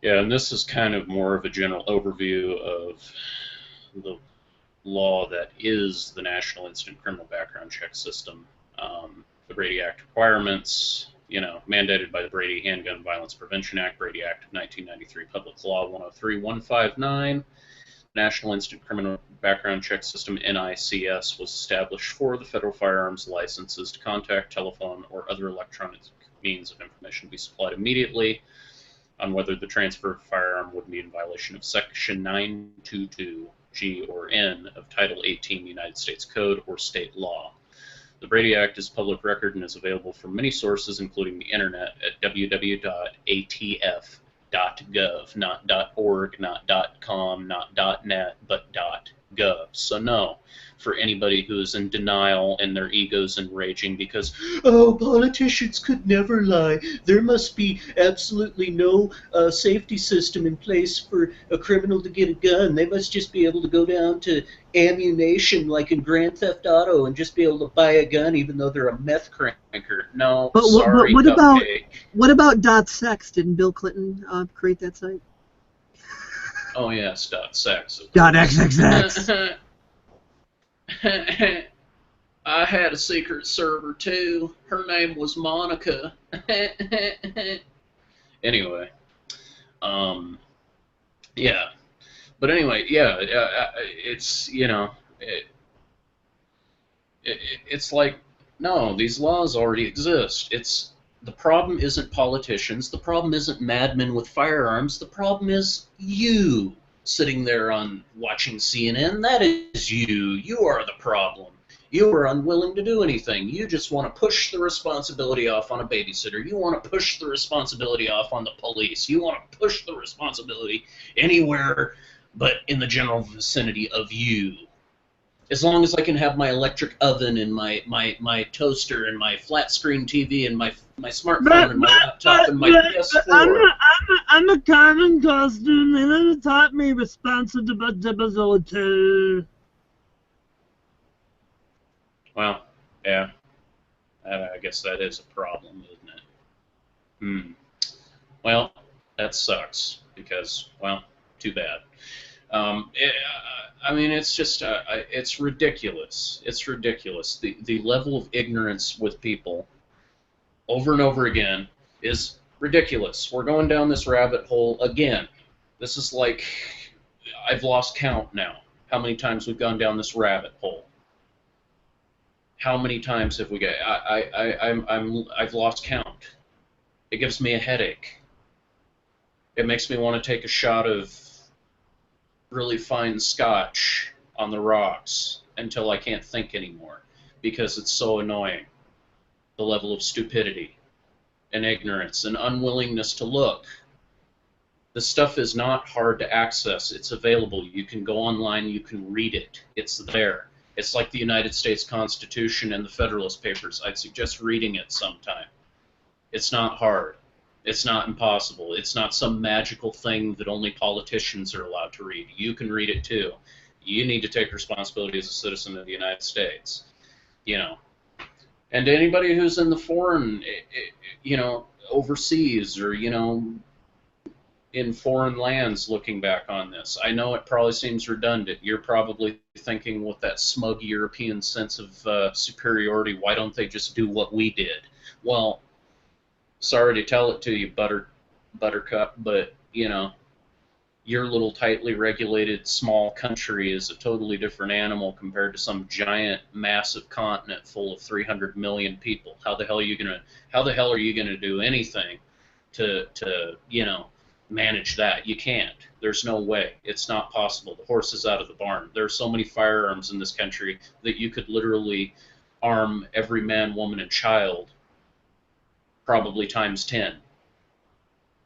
Yeah, and this is kind of more of a general overview of the law that is the National Instant Criminal Background Check System. The Brady Act requirements, you know, mandated by the Brady Handgun Violence Prevention Act, Brady Act of 1993, Public Law 103-159. National Instant Criminal Background Check System, NICS, was established for the federal firearms licenses to contact, telephone, or other electronic means of information to be supplied immediately on whether the transfer of a firearm would be in violation of Section 922 G or N of Title 18 United States Code or state law. The Brady Act is public record and is available from many sources, including the internet at www.atf.gov, not .org, not .com, not .net, but .gov. So no, for anybody who is in denial and their egos enraging because, oh, politicians could never lie. There must be absolutely no safety system in place for a criminal to get a gun. They must just be able to go down to ammunition like in Grand Theft Auto and just be able to buy a gun even though they're a meth cranker. No, but sorry, what about .sex? Didn't Bill Clinton create that site? Oh yes, .sex. .xxx. I had a secret server too. Her name was Monica. Anyway, yeah. But anyway, yeah, it's, you know, it's like, no, these laws already exist. The problem isn't politicians. The problem isn't madmen with firearms. The problem is you sitting there watching CNN. That is you. You are the problem. You are unwilling to do anything. You just want to push the responsibility off on a babysitter. You want to push the responsibility off on the police. You want to push the responsibility anywhere but in the general vicinity of you. As long as I can have my electric oven and my toaster and my flat screen TV and my smartphone and my laptop and my PS4. I'm a common costume. They never taught me responsibility. Well, yeah. I guess that is a problem, isn't it? Hmm. Well, that sucks because, well, too bad. I mean, it's just, it's ridiculous. It's ridiculous. The level of ignorance with people over and over again is ridiculous. We're going down this rabbit hole again. This is like, I've lost count now. How many times we've gone down this rabbit hole? How many times have we got? I've lost count. It gives me a headache. It makes me want to take a shot of really fine scotch on the rocks until I can't think anymore because it's so annoying. The level of stupidity and ignorance and unwillingness to look. The stuff is not hard to access. It's available. You can go online, you can read it. It's there. It's like the United States Constitution and the Federalist Papers. I'd suggest reading it sometime. It's not hard. It's not impossible. It's not some magical thing that only politicians are allowed to read. You can read it too. You need to take responsibility as a citizen of the United States. You know, and anybody who's in the foreign, you know, overseas or, you know, in foreign lands looking back on this, I know it probably seems redundant. You're probably thinking with that smug European sense of superiority, why don't they just do what we did? Well, sorry to tell it to you, Buttercup, but, you know, your little tightly regulated small country is a totally different animal compared to some giant, massive continent full of 300 million people. How the hell are you gonna do anything to you know, manage that? You can't. There's no way. It's not possible. The horse is out of the barn. There are so many firearms in this country that you could literally arm every man, woman, and child probably times 10.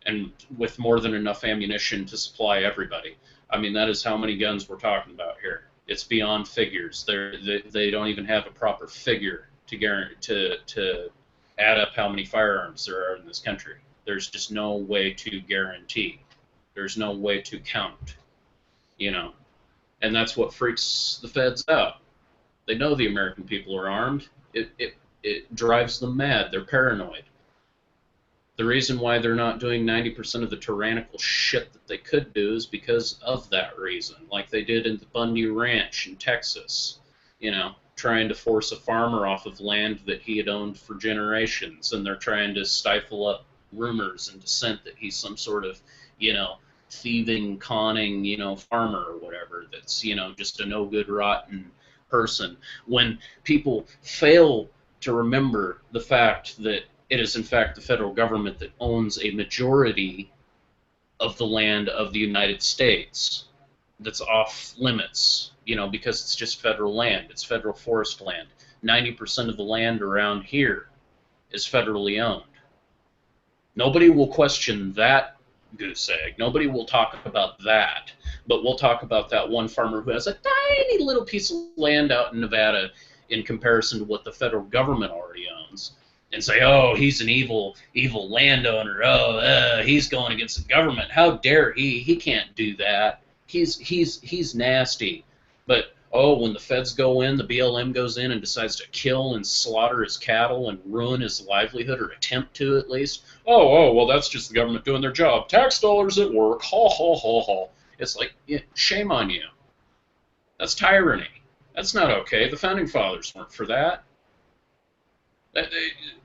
And with more than enough ammunition to supply everybody. I mean, that is how many guns we're talking about here. It's beyond figures. They don't even have a proper figure to guarantee to add up how many firearms there are in this country. There's just no way to guarantee. There's no way to count, you know. And that's what freaks the feds out. They know the American people are armed. It drives them mad. They're paranoid. The reason why they're not doing 90% of the tyrannical shit that they could do is because of that reason, like they did in the Bundy Ranch in Texas, you know, trying to force a farmer off of land that he had owned for generations, and they're trying to stifle up rumors and dissent that he's some sort of, you know, thieving, conning, you know, farmer or whatever that's, you know, just a no-good, rotten person. When people fail to remember the fact that it is, in fact, the federal government that owns a majority of the land of the United States that's off limits, you know, because it's just federal land. It's federal forest land. 90% of the land around here is federally owned. Nobody will question that goose egg. Nobody will talk about that. But we'll talk about that one farmer who has a tiny little piece of land out in Nevada in comparison to what the federal government already owns. And say, oh, he's an evil landowner. Oh, he's going against the government. How dare he? He can't do that. He's nasty. But oh, when the feds go in, the BLM goes in and decides to kill and slaughter his cattle and ruin his livelihood, or attempt to at least. Oh, well, that's just the government doing their job. Tax dollars at work. Ha ha ha ha. It's like, yeah, shame on you. That's tyranny. That's not okay. The founding fathers weren't for that.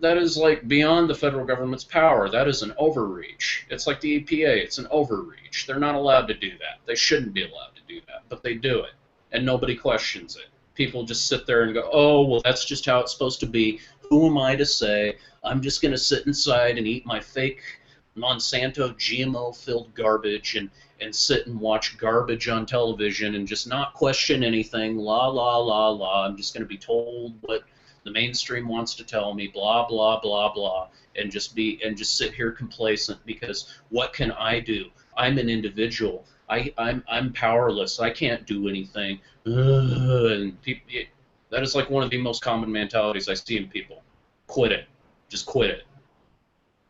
That is like beyond the federal government's power. That is an overreach. It's like the EPA. It's an overreach. They're not allowed to do that. They shouldn't be allowed to do that, but they do it, and nobody questions it. People just sit there and go, oh, well, that's just how it's supposed to be. Who am I to say? I'm just going to sit inside and eat my fake Monsanto GMO-filled garbage and sit and watch garbage on television and just not question anything. La, la, la, la. I'm just going to be told what the mainstream wants to tell me, blah, blah, blah, blah, and just sit here complacent, because what can I do? I'm an individual. I'm powerless. I can't do anything. And people, that is like one of the most common mentalities I see in people. Quit it. Just quit it.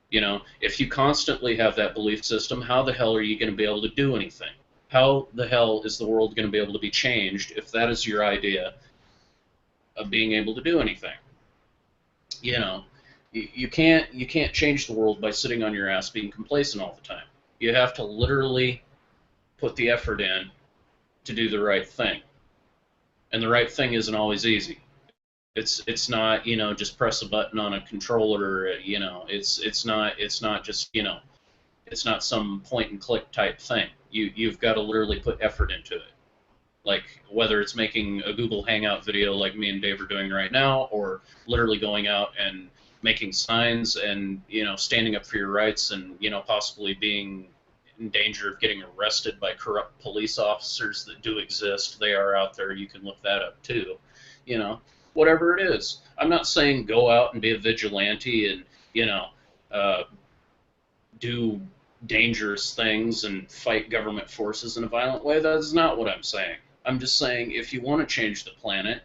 You know, if you constantly have that belief system, how the hell are you going to be able to do anything? How the hell is the world going to be able to be changed if that is your idea of being able to do anything? You know, you can't change the world by sitting on your ass being complacent all the time. You have to literally put the effort in to do the right thing. And the right thing isn't always easy. It's not, you know, just press a button on a controller, you know. It's not just, you know, it's not some point and click type thing. You've got to literally put effort into it. Like whether it's making a Google Hangout video like me and Dave are doing right now, or literally going out and making signs and, you know, standing up for your rights and, you know, possibly being in danger of getting arrested by corrupt police officers that do exist. They are out there. You can look that up too. You know, whatever it is. I'm not saying go out and be a vigilante and, you know, do dangerous things and fight government forces in a violent way. That is not what I'm saying. I'm just saying if you want to change the planet,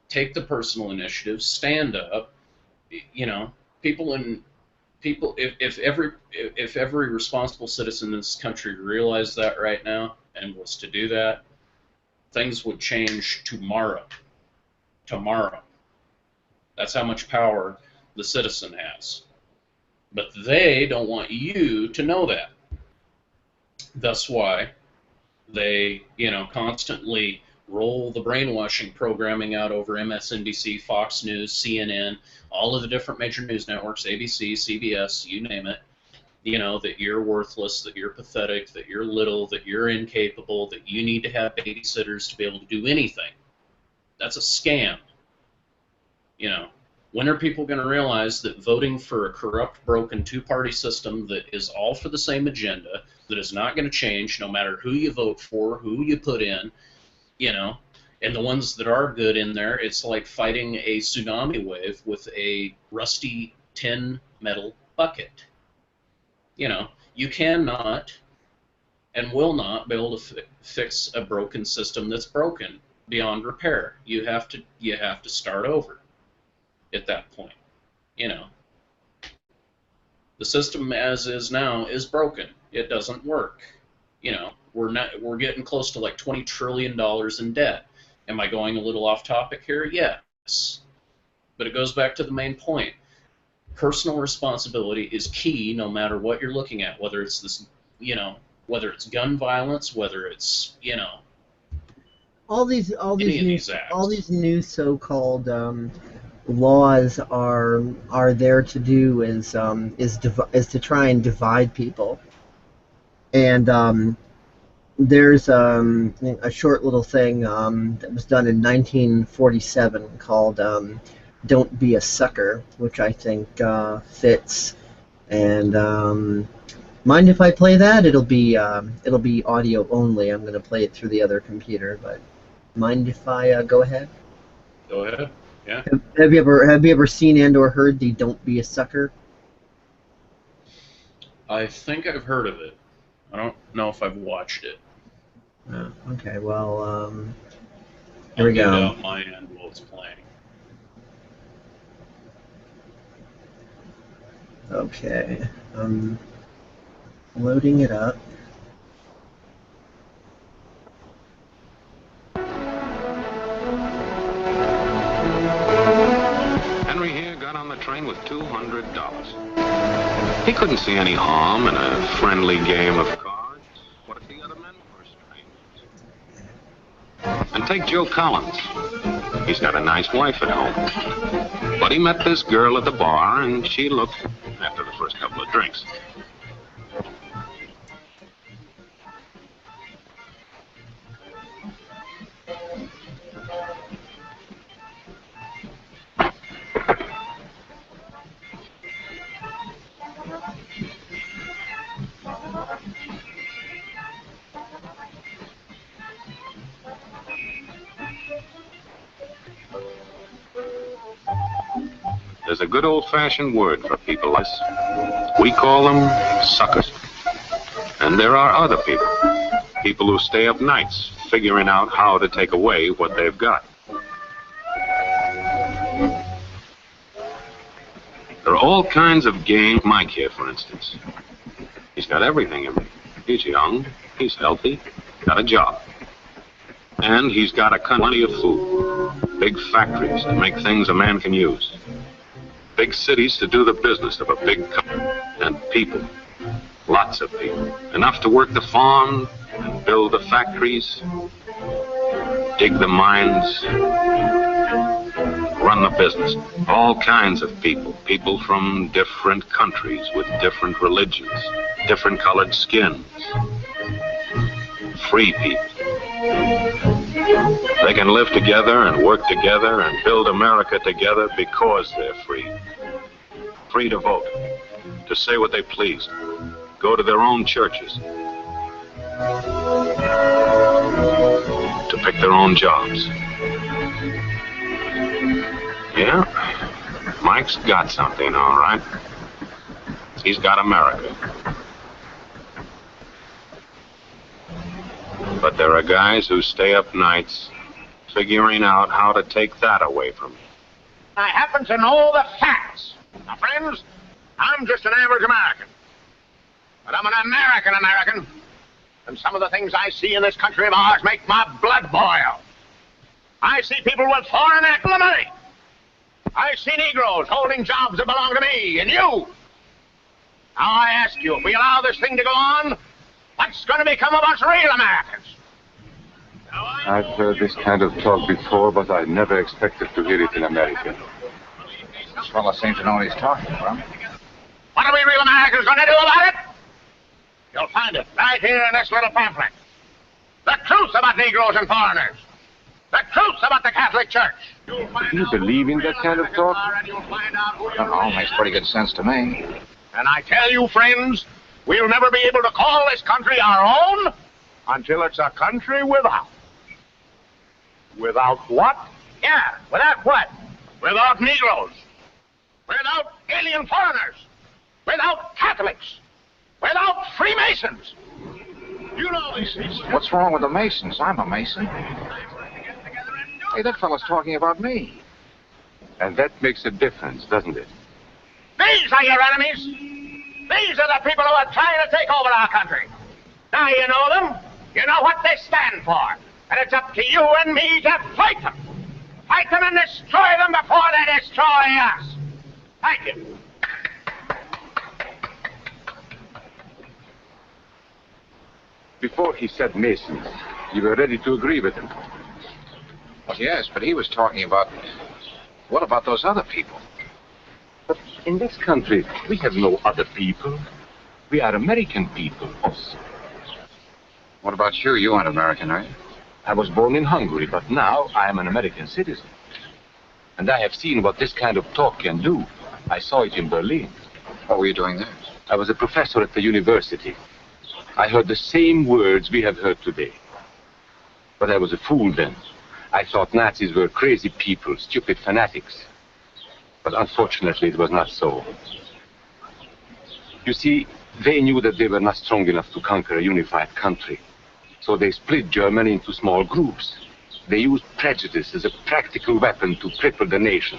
take the personal initiative, stand up. You know, if every responsible citizen in this country realized that right now and was to do that, things would change tomorrow. Tomorrow. That's how much power the citizen has. But they don't want you to know that. That's why they, you know, constantly roll the brainwashing programming out over MSNBC, Fox News, CNN, all of the different major news networks, ABC, CBS, you name it, you know, that you're worthless, that you're pathetic, that you're little, that you're incapable, that you need to have babysitters to be able to do anything. That's a scam. You know, when are people going to realize that voting for a corrupt, broken two-party system that is all for the same agenda, that is not going to change no matter who you vote for, who you put in, you know, and the ones that are good in there, it's like fighting a tsunami wave with a rusty tin metal bucket. You know, you cannot and will not be able to fix a broken system that's broken beyond repair. You have to start over at that point. You know, the system as is now is broken. It doesn't work. You know, we're getting close to like $20 trillion in debt. Am I going a little off topic here? Yes. But it goes back to the main point. Personal responsibility is key no matter what you're looking at, whether it's this, you know, whether it's gun violence, whether it's, you know, all these new so-called laws are there to do is to try and divide people. And there's a short little thing that was done in 1947 called "Don't Be a Sucker," which I think fits. And mind if I play that? It'll be audio only. I'm going to play it through the other computer, but mind if I go ahead? Go ahead. Yeah. Have you ever seen and or heard the "Don't Be a Sucker"? I think I've heard of it. I don't know if I've watched it. Oh, okay, well, here we go. I'll mute out my end while it's playing. Okay, I'm loading it up. Henry here got on the train with $200. He couldn't see any harm in a friendly game of cards. What if the other men were strangers? And take Joe Collins. He's got a nice wife at home. But he met this girl at the bar, and she looked, after the first couple of drinks. There's a good old-fashioned word for people like us. We call them suckers. And there are other people who stay up nights figuring out how to take away what they've got. There are all kinds of games. Mike here, for instance. He's got everything in him. He's young, he's healthy, got a job. And he's got plenty of food. Big factories to make things a man can use. Big cities to do the business of a big company. And people. Lots of people. Enough to work the farm and build the factories, dig the mines, run the business. All kinds of people. People from different countries with different religions, different colored skins. Free people. They can live together and work together and build America together because they're free. Free to vote, to say what they please, go to their own churches, to pick their own jobs. Yeah, Mike's got something, all right. He's got America. But there are guys who stay up nights figuring out how to take that away from you. I happen to know the facts. Now, friends, I'm just an average American. But I'm an American. And some of the things I see in this country of ours make my blood boil. I see people with foreign money. I see Negroes holding jobs that belong to me and you. Now I ask you, if we allow this thing to go on, what's going to become of us real Americans? I've heard this kind of talk before, but I never expected to hear it in America. This fellow seems to know what he's talking about. What are we real Americans going to do about it? You'll find it right here in this little pamphlet. The truth about Negroes and foreigners. The truth about the Catholic Church. Do you believe in that kind of talk? I don't know, makes pretty good sense to me. And I tell you, friends, we'll never be able to call this country our own until it's a country without. Without what? Yeah, without what? Without Negroes. Without alien foreigners. Without Catholics. Without Freemasons. You know these things. What's wrong with the Masons? I'm a Mason. Hey, that fellow's talking about me. And that makes a difference, doesn't it? These are your enemies. These are the people who are trying to take over our country. Now you know them. You know what they stand for. And it's up to you and me to fight them. Fight them and destroy them before they destroy us. Thank you. Before he said Masons, you were ready to agree with him. Well, yes, but he was talking about... What about those other people? But in this country, we have no other people. We are American people. What about you? You aren't American, are you? I was born in Hungary, but now I am an American citizen. And I have seen what this kind of talk can do. I saw it in Berlin. What were you doing there? I was a professor at the university. I heard the same words we have heard today. But I was a fool then. I thought Nazis were crazy people, stupid fanatics. But unfortunately, it was not so. You see, they knew that they were not strong enough to conquer a unified country. So they split Germany into small groups. They used prejudice as a practical weapon to cripple the nation.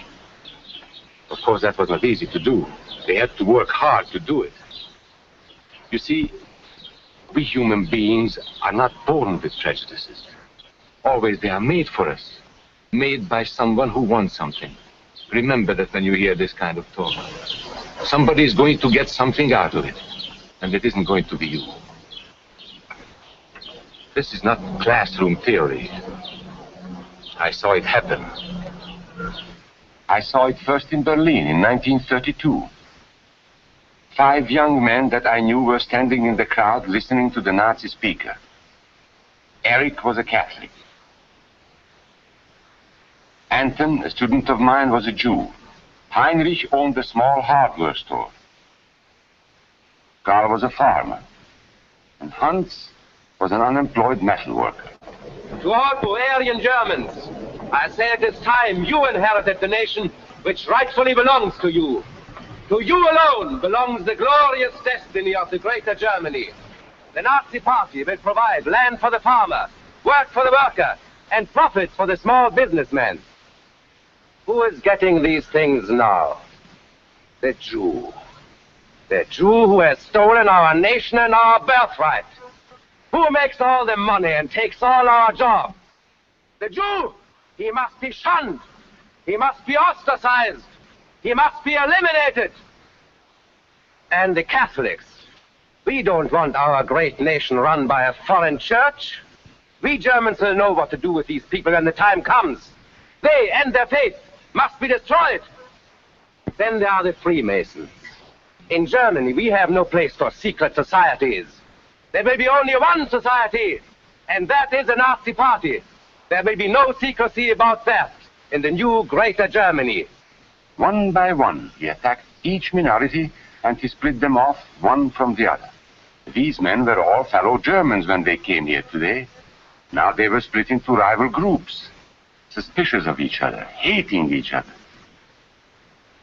Of course, that was not easy to do. They had to work hard to do it. You see, we human beings are not born with prejudices. Always they are made for us. Made by someone who wants something. Remember that when you hear this kind of talk. Somebody is going to get something out of it. And it isn't going to be you. This is not classroom theory. I saw it happen. I saw it first in Berlin in 1932. 5 young men that I knew were standing in the crowd listening to the Nazi speaker. Eric was a Catholic. Anton, a student of mine, was a Jew. Heinrich owned a small hardware store. Karl was a farmer. And Hans was an unemployed metal worker. To all Bavarian Germans, I say it is time you inherited the nation which rightfully belongs to you. To you alone belongs the glorious destiny of the greater Germany. The Nazi Party will provide land for the farmer, work for the worker, and profits for the small businessman. Who is getting these things now? The Jew. The Jew who has stolen our nation and our birthright. Who makes all the money and takes all our jobs? The Jew. He must be shunned. He must be ostracized. He must be eliminated. And the Catholics. We don't want our great nation run by a foreign church. We Germans will know what to do with these people when the time comes. They and their faith must be destroyed. Then there are the Freemasons. In Germany, we have no place for secret societies. There may be only one society, and that is a Nazi party. There may be no secrecy about that in the new Greater Germany. One by one, he attacked each minority, and he split them off one from the other. These men were all fellow Germans when they came here today. Now they were split into rival groups, suspicious of each other, hating each other.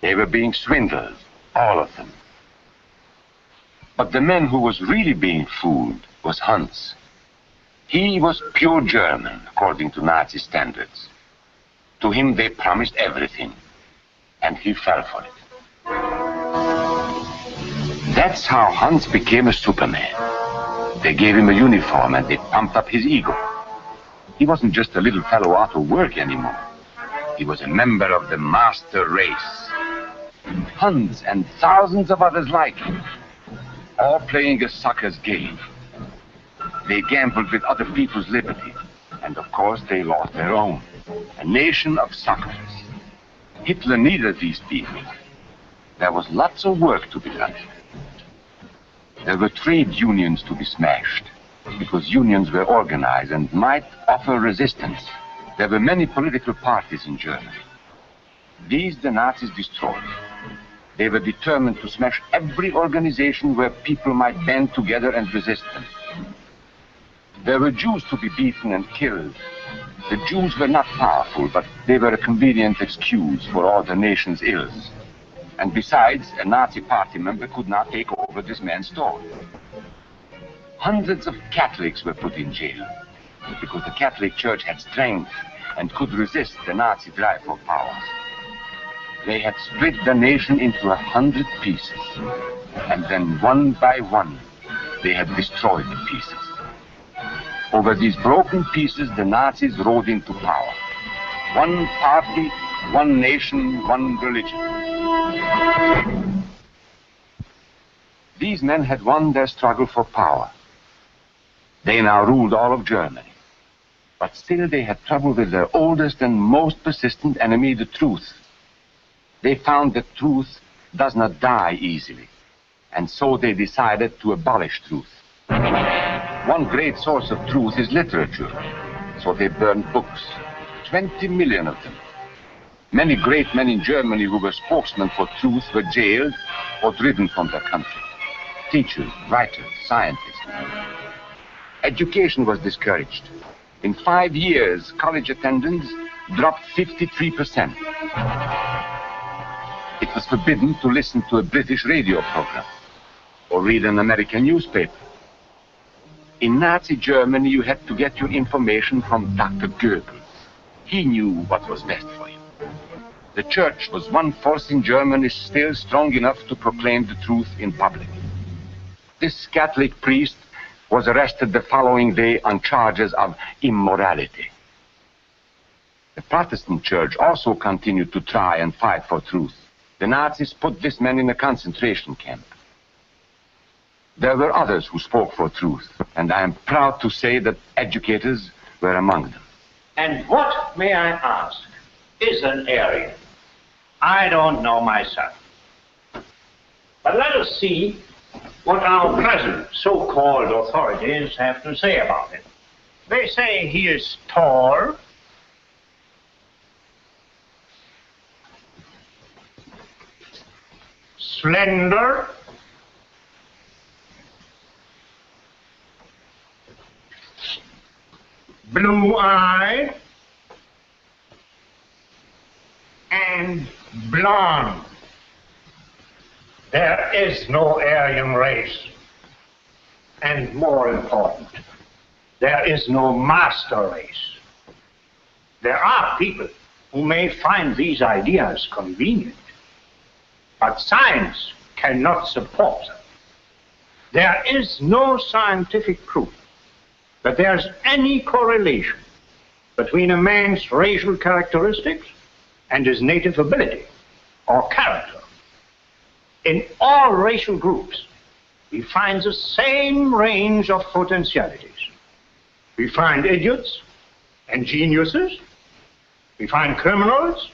They were being swindled, all of them. But the man who was really being fooled was Hans. He was pure German, according to Nazi standards. To him they promised everything, and he fell for it. That's how Hans became a Superman. They gave him a uniform and they pumped up his ego. He wasn't just a little fellow out of work anymore. He was a member of the master race. Hans and thousands of others like him, all playing a sucker's game. They gambled with other people's liberty, and of course they lost their own. A nation of suckers. Hitler needed these people. There was lots of work to be done. There were trade unions to be smashed, because unions were organized and might offer resistance. There were many political parties in Germany. These the Nazis destroyed. They were determined to smash every organization where people might band together and resist them. There were Jews to be beaten and killed. The Jews were not powerful, but they were a convenient excuse for all the nation's ills. And besides, a Nazi party member could not take over this man's store. Hundreds of Catholics were put in jail because the Catholic Church had strength and could resist the Nazi drive for power. They had split the nation into 100 pieces, and then one by one, they had destroyed the pieces. Over these broken pieces, the Nazis rode into power. One party, one nation, one religion. These men had won their struggle for power. They now ruled all of Germany. But still they had trouble with their oldest and most persistent enemy, the truth. They found that truth does not die easily, and so they decided to abolish truth. One great source of truth is literature, so they burned books, 20 million of them. Many great men in Germany who were spokesmen for truth were jailed or driven from their country. Teachers, writers, scientists. Education was discouraged. In 5 years, college attendance dropped 53%. It was forbidden to listen to a British radio program or read an American newspaper. In Nazi Germany, you had to get your information from Dr. Goebbels. He knew what was best for you. The church was one force in Germany still strong enough to proclaim the truth in public. This Catholic priest was arrested the following day on charges of immorality. The Protestant church also continued to try and fight for truth. The Nazis put this man in a concentration camp. There were others who spoke for truth, and I am proud to say that educators were among them. And what, may I ask, is an Aryan? I don't know myself. But let us see what our present so-called authorities have to say about it. They say he is tall, slender, blue-eyed, and blonde. There is no Aryan race. And more important, there is no master race. There are people who may find these ideas convenient, but science cannot support them. There is no scientific proof that there's any correlation between a man's racial characteristics and his native ability. or character. In all racial groups, we find the same range of potentialities. We find idiots and geniuses. We find criminals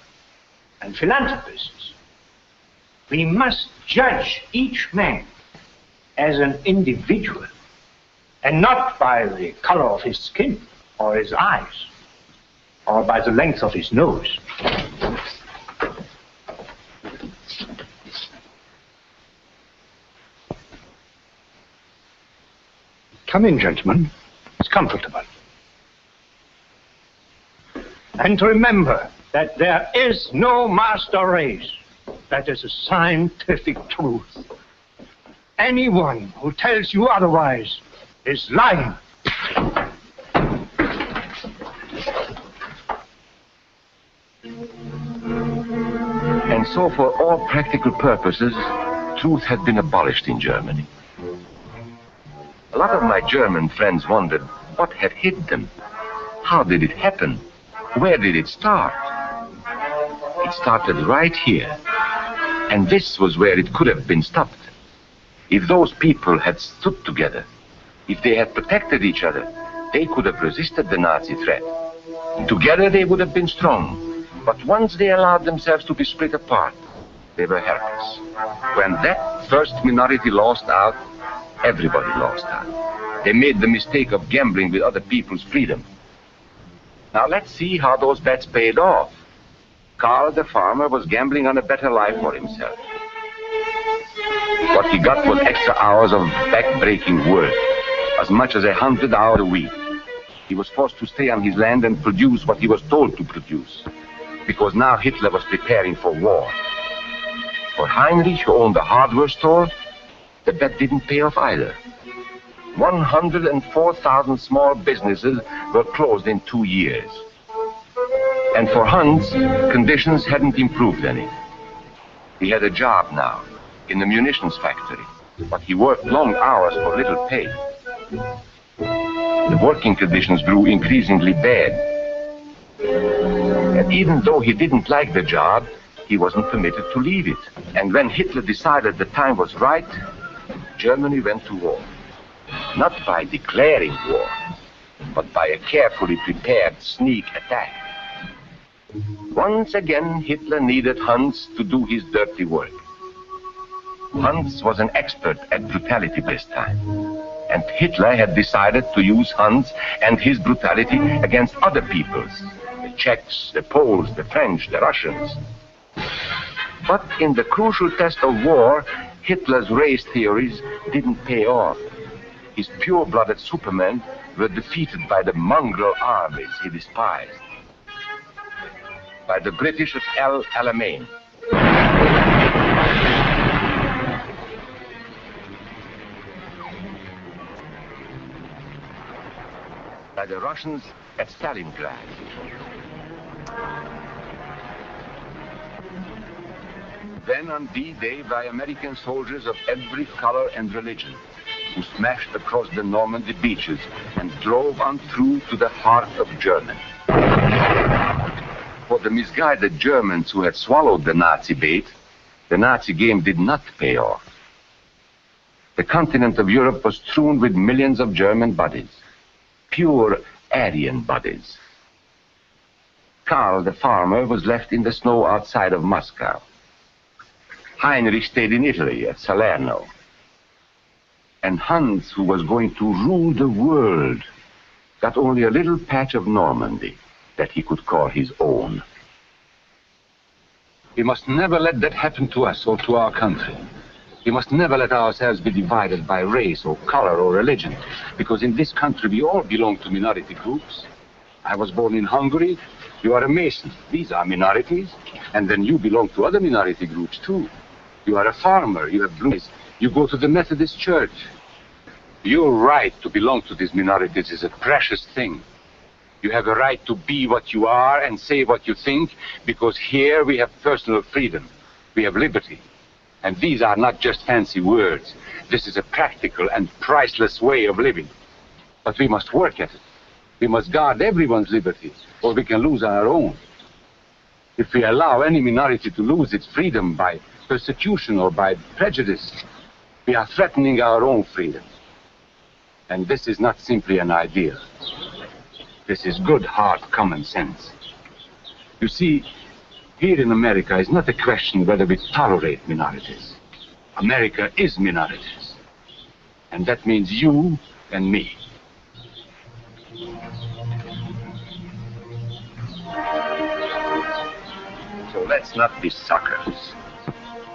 and philanthropists. We must judge each man as an individual, and not by the color of his skin, or his eyes, or by the length of his nose. Come in, gentlemen. It's comfortable. And remember that there is no master race. That is a scientific truth. Anyone who tells you otherwise is lying. And so, for all practical purposes, truth had been abolished in Germany. A lot of my German friends wondered what had hit them. How did it happen? Where did it start? It started right here. And this was where it could have been stopped. If those people had stood together, if they had protected each other, they could have resisted the Nazi threat. Together they would have been strong. But once they allowed themselves to be split apart, they were helpless. When that first minority lost out, everybody lost out. They made the mistake of gambling with other people's freedom. Now let's see how those bets paid off. Karl the farmer was gambling on a better life for himself. What he got was extra hours of back-breaking work, as much as 100 hours a week. He was forced to stay on his land and produce what he was told to produce, because now Hitler was preparing for war. For Heinrich, who owned a hardware store, the bet didn't pay off either. 104,000 small businesses were closed in 2 years. And for Hans, conditions hadn't improved any. He had a job now in the munitions factory, but he worked long hours for little pay. The working conditions grew increasingly bad. And even though he didn't like the job, he wasn't permitted to leave it. And when Hitler decided the time was right, Germany went to war. Not by declaring war, but by a carefully prepared sneak attack. Once again, Hitler needed Hans to do his dirty work. Hans was an expert at brutality this time, and Hitler had decided to use Hans and his brutality against other peoples, the Czechs, the Poles, the French, the Russians. But in the crucial test of war, Hitler's race theories didn't pay off. His pure-blooded supermen were defeated by the mongrel armies he despised. By the British at El Alamein. By the Russians at Stalingrad. Then on D-Day by American soldiers of every color and religion, who smashed across the Normandy beaches and drove on through to the heart of Germany. For the misguided Germans who had swallowed the Nazi bait, the Nazi game did not pay off. The continent of Europe was strewn with millions of German bodies, pure Aryan bodies. Karl the farmer was left in the snow outside of Moscow. Heinrich stayed in Italy at Salerno. And Hans, who was going to rule the world, got only a little patch of Normandy that he could call his own. We must never let that happen to us or to our country. We must never let ourselves be divided by race or color or religion, because in this country we all belong to minority groups. I was born in Hungary. You are a Mason. These are minorities. And then you belong to other minority groups too. You are a farmer. You have blue eyes. You go to the Methodist Church. Your right to belong to these minorities is a precious thing. You have a right to be what you are and say what you think, because here we have personal freedom. We have liberty. And these are not just fancy words. This is a practical and priceless way of living. But we must work at it. We must guard everyone's liberty, or we can lose our own. If we allow any minority to lose its freedom by persecution or by prejudice, we are threatening our own freedom. And this is not simply an idea. This is good, hard common sense. You see, here in America is not a question whether we tolerate minorities. America is minorities. And that means you and me. So let's not be suckers.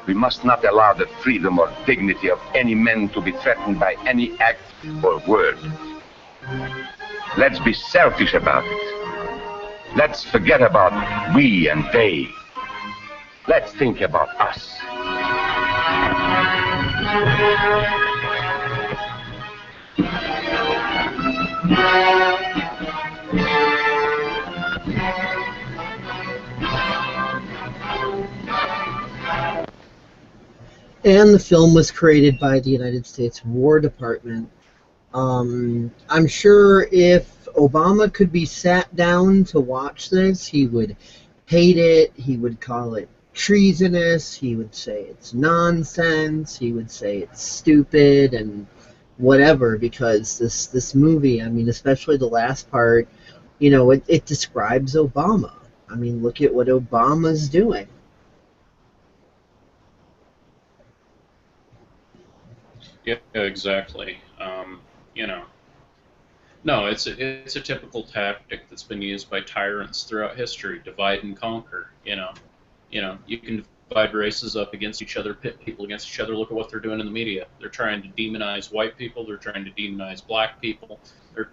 We must not allow the freedom or dignity of any man to be threatened by any act or word. Let's be selfish about it. Let's forget about we and they. Let's think about us. And the film was created by the United States War Department. I'm sure if Obama could be sat down to watch this, he would hate it, he would call it treasonous, he would say it's nonsense, he would say it's stupid and whatever, because this movie, I mean, especially the last part, you know, it describes Obama. I mean, look at what Obama's doing. Yeah, exactly. You know, no, it's a typical tactic that's been used by tyrants throughout history: divide and conquer. You know, you can divide races up against each other, pit people against each other. Look at what they're doing in the media. They're trying to demonize white people. They're trying to demonize black people. They're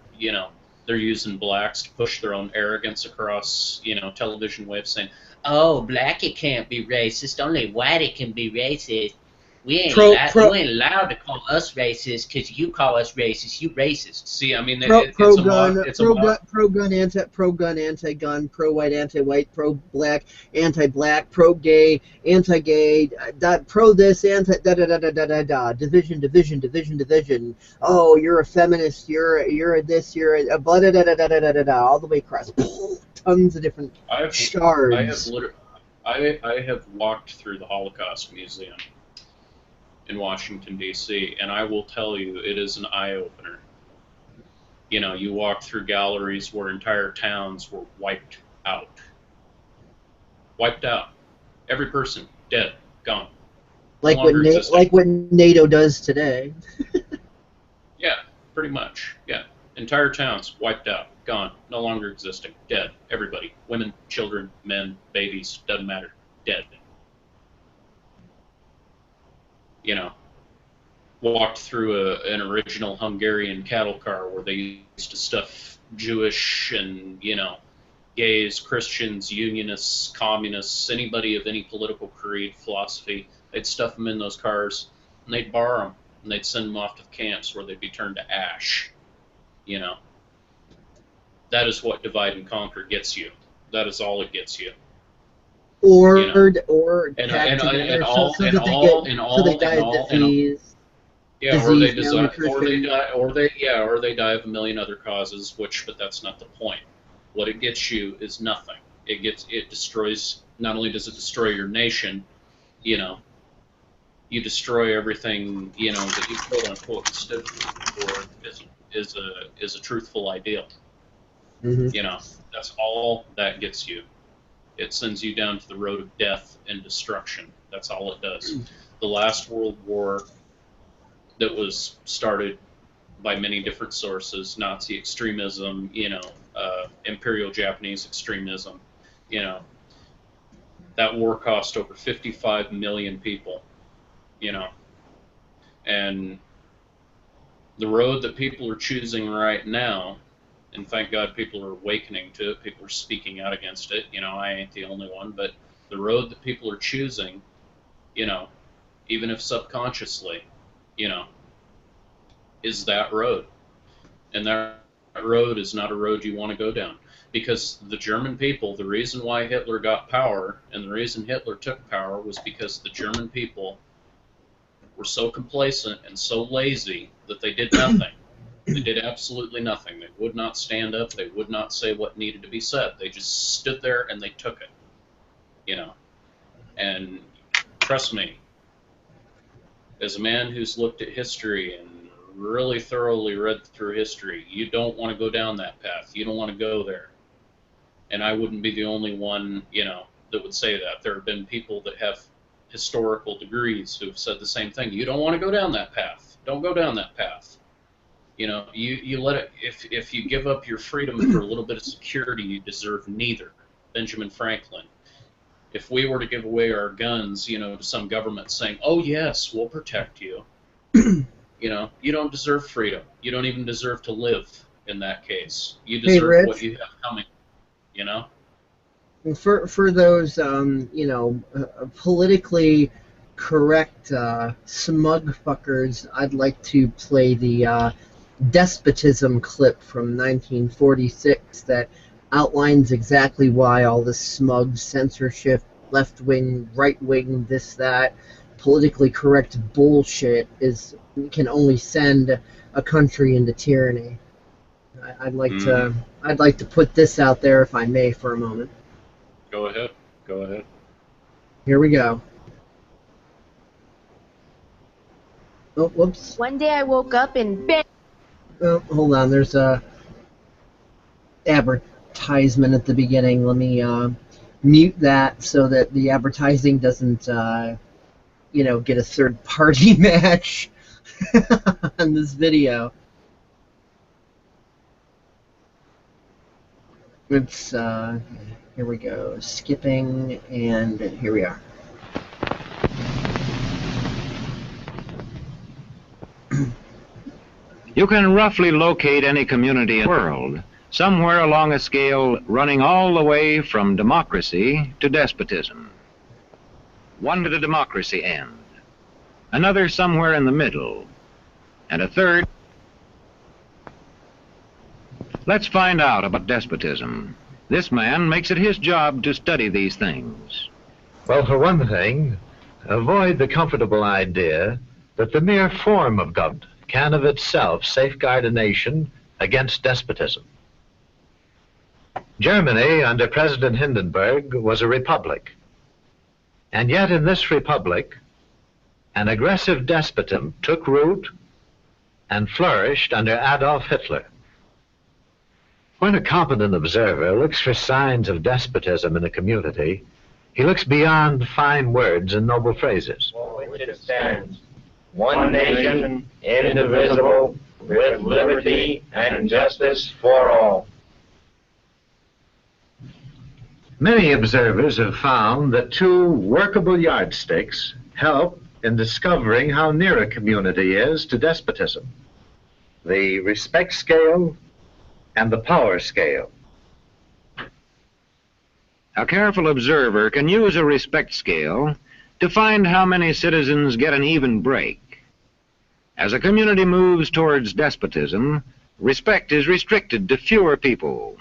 using blacks to push their own arrogance across, television waves, saying, "Oh, black it can't be racist. Only white it can be racist. You ain't allowed to call us racist because you call us racist. You racist." See, I mean, pro-gun, anti-gun, pro-white, anti-white, pro-black, anti-black, pro-gay, anti-gay, pro-this, anti-da-da-da-da-da-da, division. Oh, you're a feminist, you're a this, you're a blah-da-da-da-da-da-da-da, all the way across. Tons of different shards. I have walked through the Holocaust Museum in Washington, D.C., and I will tell you, it is an eye-opener. You walk through galleries where entire towns were wiped out. Wiped out. Every person, dead, gone. Like what NATO does today. Yeah, pretty much, yeah. Entire towns wiped out, gone, no longer existing, dead. Everybody, women, children, men, babies, doesn't matter, dead. Walked through an original Hungarian cattle car where they used to stuff Jewish and, gays, Christians, unionists, communists, anybody of any political creed, philosophy. They'd stuff them in those cars, and they'd bar them, and they'd send them off to the camps where they'd be turned to ash. That is what divide and conquer gets you. That is all it gets you. Or they die of a million other causes. But that's not the point. What it gets you is nothing. It destroys. Not only does it destroy your nation, you destroy everything that you quote unquote stood for is a truthful ideal. Mm-hmm. That's all that gets you. It sends you down to the road of death and destruction. That's all it does. The last World War that was started by many different sources, Nazi extremism, Imperial Japanese extremism, that war cost over 55 million people, and the road that people are choosing right now, and thank God people are awakening to it, people are speaking out against it, I ain't the only one, but the road that people are choosing, even if subconsciously, is that road. And that road is not a road you want to go down. Because the German people, the reason why Hitler got power, and the reason Hitler took power, was because the German people were so complacent and so lazy that they did nothing. They did absolutely nothing. They would not stand up. They would not say what needed to be said. They just stood there and they took it. you know. And trust me, as a man who's looked at history and really thoroughly read through history, you don't want to go down that path. You don't want to go there. And I wouldn't be the only one, you know, that would say that. There have been people that have historical degrees who have said the same thing. You don't want to go down that path. Don't go down that path. You know, you let it, if you give up your freedom for a little bit of security, you deserve neither. Benjamin Franklin. If we were to give away our guns, you know, to some government saying, oh yes, we'll protect you, you know, you don't deserve freedom. You don't even deserve to live in that case. You deserve what you have coming, you know? For those, you know, politically correct smug fuckers, I'd like to play the despotism clip from 1946 that outlines exactly why all this smug censorship, left-wing, right-wing, this, that, politically correct bullshit can only send a country into tyranny. I'd like to put this out there, if I may, for a moment. Go ahead. Go ahead. Here we go. Oh, whoops. One day I woke up and bang. Oh, hold on. There's a advertisement at the beginning. Let me mute that so that the advertising doesn't, you know, get a third-party match on this video. It's here we go. Skipping, and here we are. You can roughly locate any community in the world, somewhere along a scale running all the way from democracy to despotism. One to the democracy end, another somewhere in the middle, and a third. Let's find out about despotism. This man makes it his job to study these things. Well, for one thing, avoid the comfortable idea that the mere form of government can of itself safeguard a nation against despotism. Germany, under President Hindenburg, was a republic. And yet in this republic, an aggressive despotism took root and flourished under Adolf Hitler. When a competent observer looks for signs of despotism in a community, he looks beyond fine words and noble phrases. For which it stands, one nation, indivisible, with liberty and justice for all. Many observers have found that two workable yardsticks help in discovering how near a community is to despotism: the respect scale and the power scale. A careful observer can use a respect scale to find how many citizens get an even break. As a community moves towards despotism, respect is restricted to fewer people.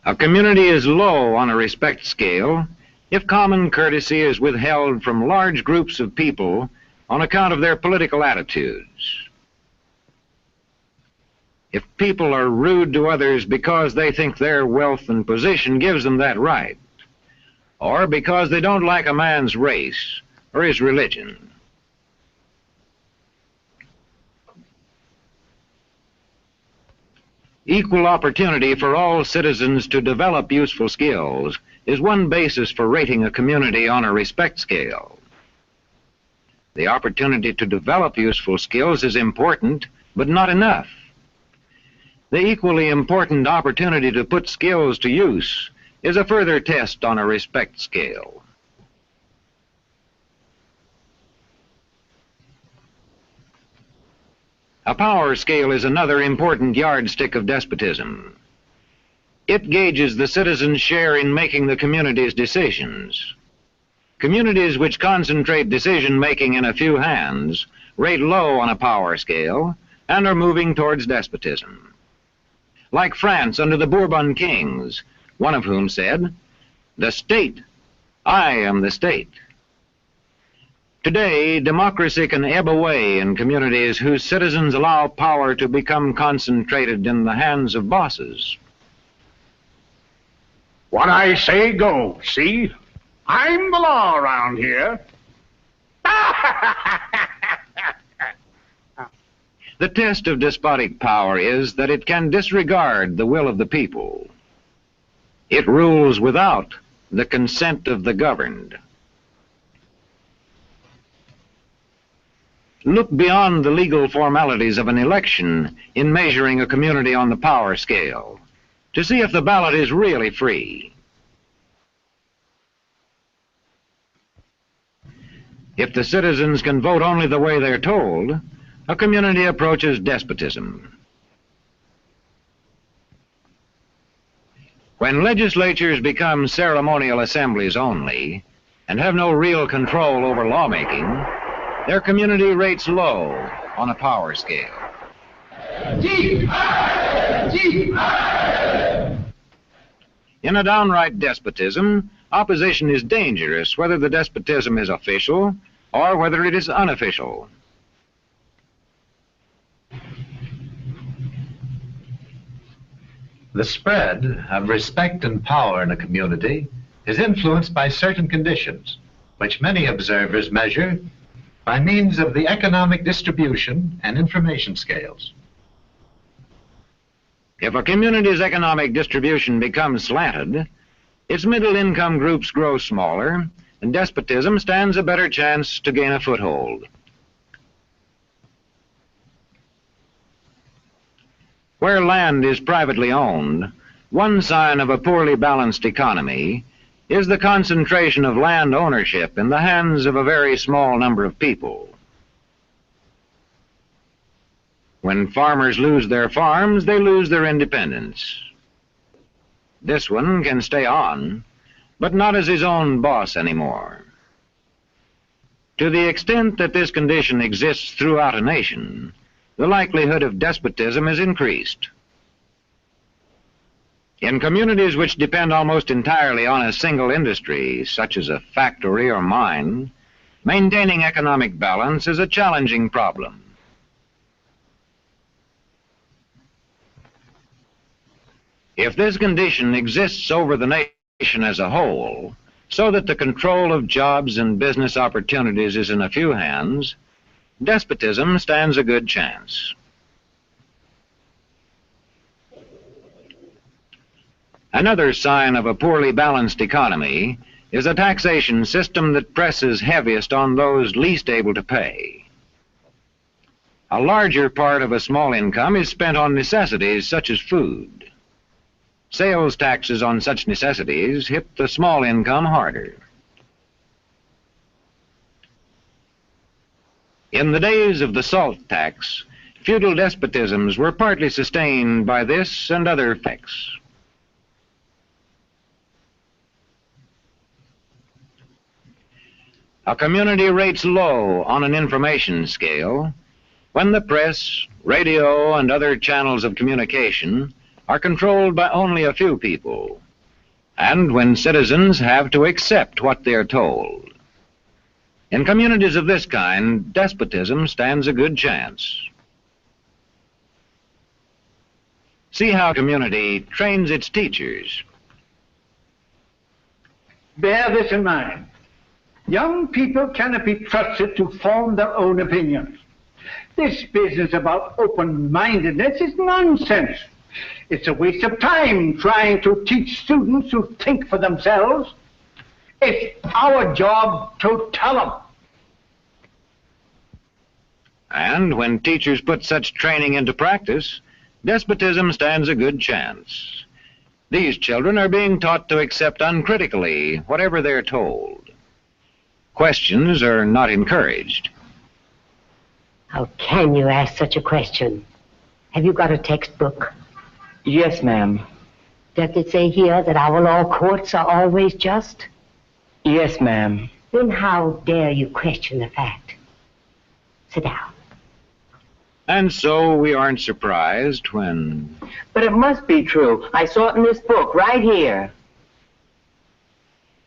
A community is low on a respect scale if common courtesy is withheld from large groups of people on account of their political attitudes. If people are rude to others because they think their wealth and position gives them that right, or because they don't like a man's race or his religion. Equal opportunity for all citizens to develop useful skills is one basis for rating a community on a respect scale. The opportunity to develop useful skills is important, but not enough. The equally important opportunity to put skills to use is a further test on a respect scale. A power scale is another important yardstick of despotism. It gauges the citizens' share in making the community's decisions. Communities which concentrate decision-making in a few hands rate low on a power scale and are moving towards despotism. Like France under the Bourbon kings, one of whom said, "The state, I am the state." Today, democracy can ebb away in communities whose citizens allow power to become concentrated in the hands of bosses. What I say goes, see? I'm the law around here. The test of despotic power is that it can disregard the will of the people. It rules without the consent of the governed. Look beyond the legal formalities of an election in measuring a community on the power scale to see if the ballot is really free. If the citizens can vote only the way they're told, a community approaches despotism. When legislatures become ceremonial assemblies only and have no real control over lawmaking, their community rates low on a power scale. In a downright despotism, opposition is dangerous, whether the despotism is official or whether it is unofficial. The spread of respect and power in a community is influenced by certain conditions, which many observers measure by means of the economic distribution and information scales. If a community's economic distribution becomes slanted, its middle-income groups grow smaller, and despotism stands a better chance to gain a foothold. Where land is privately owned, one sign of a poorly balanced economy is the concentration of land ownership in the hands of a very small number of people. When farmers lose their farms, they lose their independence. This one can stay on, but not as his own boss anymore. To the extent that this condition exists throughout a nation, the likelihood of despotism is increased. In communities which depend almost entirely on a single industry, such as a factory or mine, maintaining economic balance is a challenging problem. If this condition exists over the nation as a whole, so that the control of jobs and business opportunities is in a few hands, despotism stands a good chance. Another sign of a poorly balanced economy is a taxation system that presses heaviest on those least able to pay. A larger part of a small income is spent on necessities such as food. Sales taxes on such necessities hit the small income harder. In the days of the salt tax, feudal despotisms were partly sustained by this and other effects. A community rates low on an information scale when the press, radio, and other channels of communication are controlled by only a few people, and when citizens have to accept what they are told. In communities of this kind, despotism stands a good chance. See how a community trains its teachers. Bear this in mind. Young people cannot be trusted to form their own opinions. This business about open-mindedness is nonsense. It's a waste of time trying to teach students to think for themselves. It's our job to tell them. And when teachers put such training into practice, despotism stands a good chance. These children are being taught to accept uncritically whatever they're told. Questions are not encouraged. How can you ask such a question? Have you got a textbook? Yes, ma'am. Does it say here that our law courts are always just? Yes, ma'am. Then how dare you question the fact? Sit down. And so we aren't surprised when... But it must be true. I saw it in this book right here.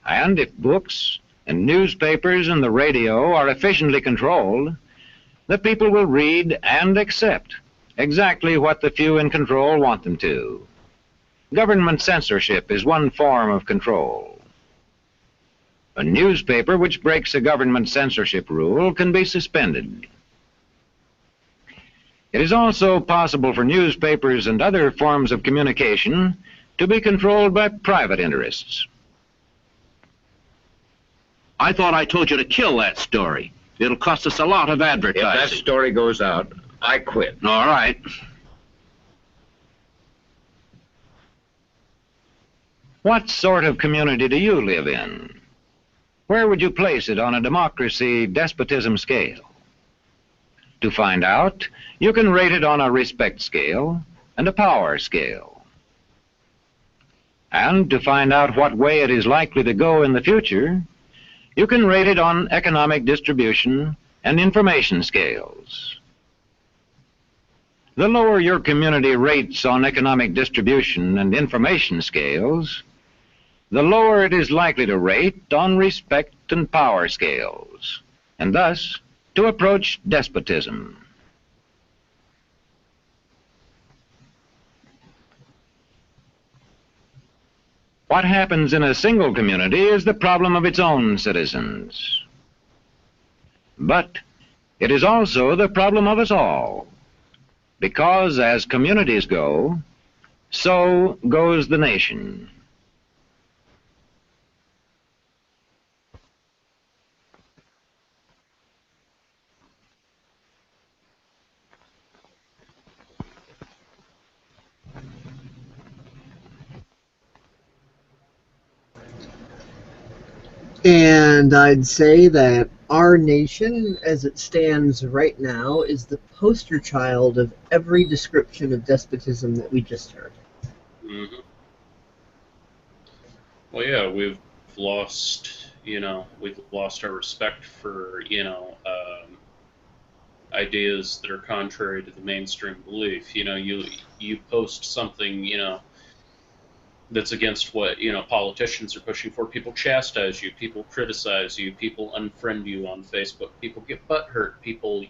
And if books and newspapers and the radio are efficiently controlled, the people will read and accept exactly what the few in control want them to. Government censorship is one form of control. A newspaper which breaks a government censorship rule can be suspended. It is also possible for newspapers and other forms of communication to be controlled by private interests. I thought I told you to kill that story. It'll cost us a lot of advertising. If that story goes out, I quit. All right. What sort of community do you live in? Where would you place it on a democracy-despotism scale? To find out, you can rate it on a respect scale and a power scale. And to find out what way it is likely to go in the future, you can rate it on economic distribution and information scales. The lower your community rates on economic distribution and information scales, the lower it is likely to rate on respect and power scales, and thus to approach despotism. What happens in a single community is the problem of its own citizens. But it is also the problem of us all, because as communities go, so goes the nation. And I'd say that our nation, as it stands right now, is the poster child of every description of despotism that we just heard. Mm-hmm. Well, yeah, we've lost our respect for, ideas that are contrary to the mainstream belief. You post something, that's against what politicians are pushing for. People chastise you, people criticize you, people unfriend you on Facebook, people get butthurt, people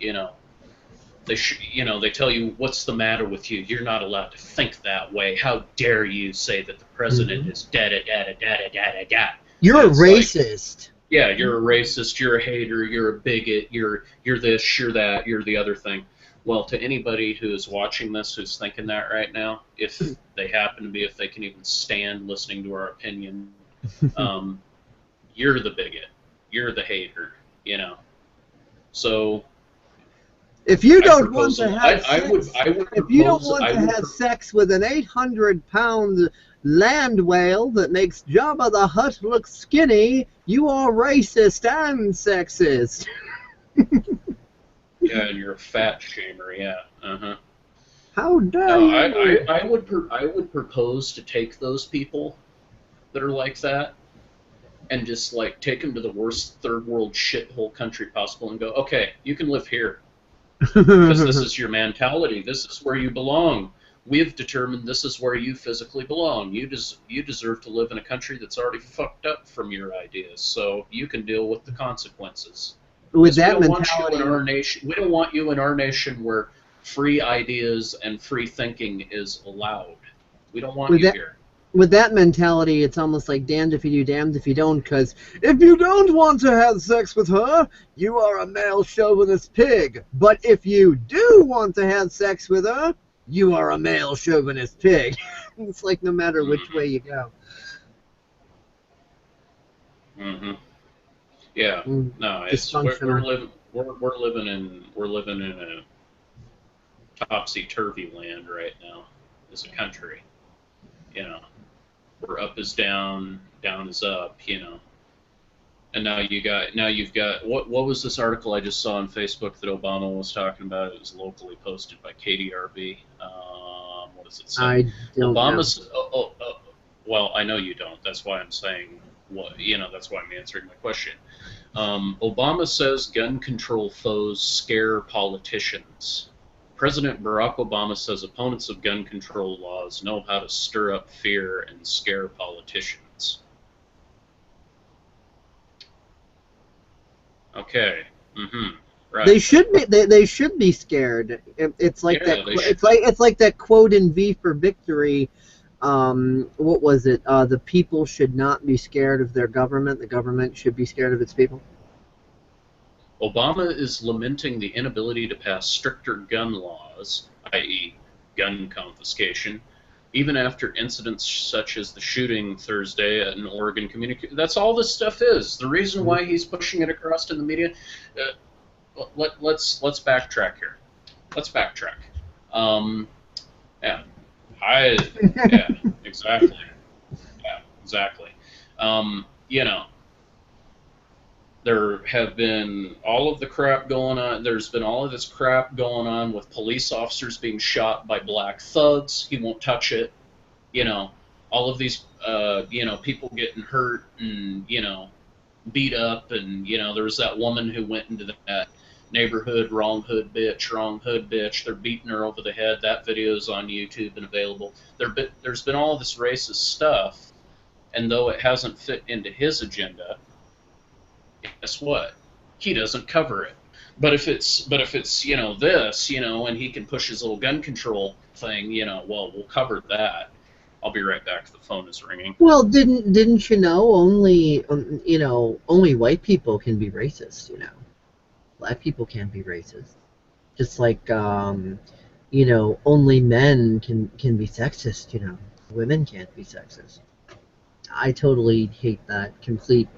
they tell you, what's the matter with you? You're not allowed to think that way. How dare you say that the president is da da da da da da da. You're a racist. Yeah, you're a racist. You're a hater. You're a bigot. You're this. You're that. You're the other thing. Well, to anybody who's watching this, who's thinking that right now, if they happen to be, if they can even stand listening to our opinion, you're the bigot. You're the hater. So if you don't want to have sex with an 800-pound land whale that makes Jabba the Hutt look skinny, you are racist and sexist. Yeah, and you're a fat shamer. Yeah. Uh-huh. How dare you? I would propose to take those people that are like that and just take them to the worst third world shithole country possible and go, okay, you can live here because this is your mentality. This is where you belong. We've determined this is where you physically belong. You deserve to live in a country that's already fucked up from your ideas, so you can deal with the consequences. With that mentality, we don't want you in our nation where free ideas and free thinking is allowed. We don't want you here. With that mentality, it's almost like damned if you do, damned if you don't, because if you don't want to have sex with her, you are a male chauvinist pig. But if you do want to have sex with her, you are a male chauvinist pig. It's like no matter which way you go. Mm-hmm. Yeah, no, it's we're living in a topsy-turvy land right now as a country. Where up is down, down is up. And now you've got what was this article I just saw on Facebook that Obama was talking about? It was locally posted by KDRB. What does it say? I don't Obama's. Well, I know you don't. That's why I'm saying. That's why I'm answering my question. Obama says gun control foes scare politicians. President Barack Obama says opponents of gun control laws know how to stir up fear and scare politicians. Okay. Mm-hmm. Right. They should be. They should be scared. It's like that. It's like that quote in V for Victory, what was it? The people should not be scared of their government. The government should be scared of its people. Obama is lamenting the inability to pass stricter gun laws, i.e., gun confiscation, even after incidents such as the shooting Thursday at an Oregon community. That's all this stuff is. The reason why he's pushing it across in the media. Let's backtrack here. Let's backtrack. Yeah, yeah, exactly. Yeah, exactly. You know, there have been all of the crap going on. There's been all of this crap going on with police officers being shot by black thugs. He won't touch it. You know, all of these, you know, people getting hurt and, you know, beat up. And, you know, there was that woman who went into that neighborhood, wrong hood bitch. They're beating her over the head. That video is on YouTube and available. There's been all this racist stuff. And though it hasn't fit into his agenda, guess what? He doesn't cover it. But if it's you know, this, you know, and he can push his little gun control thing, you know, well, we'll cover that. I'll be right back. The phone is ringing. Well, didn't you know only only white people can be racist, you know. Black people can't be racist. Just like you know, only men can be sexist, you know. Women can't be sexist. I totally hate that complete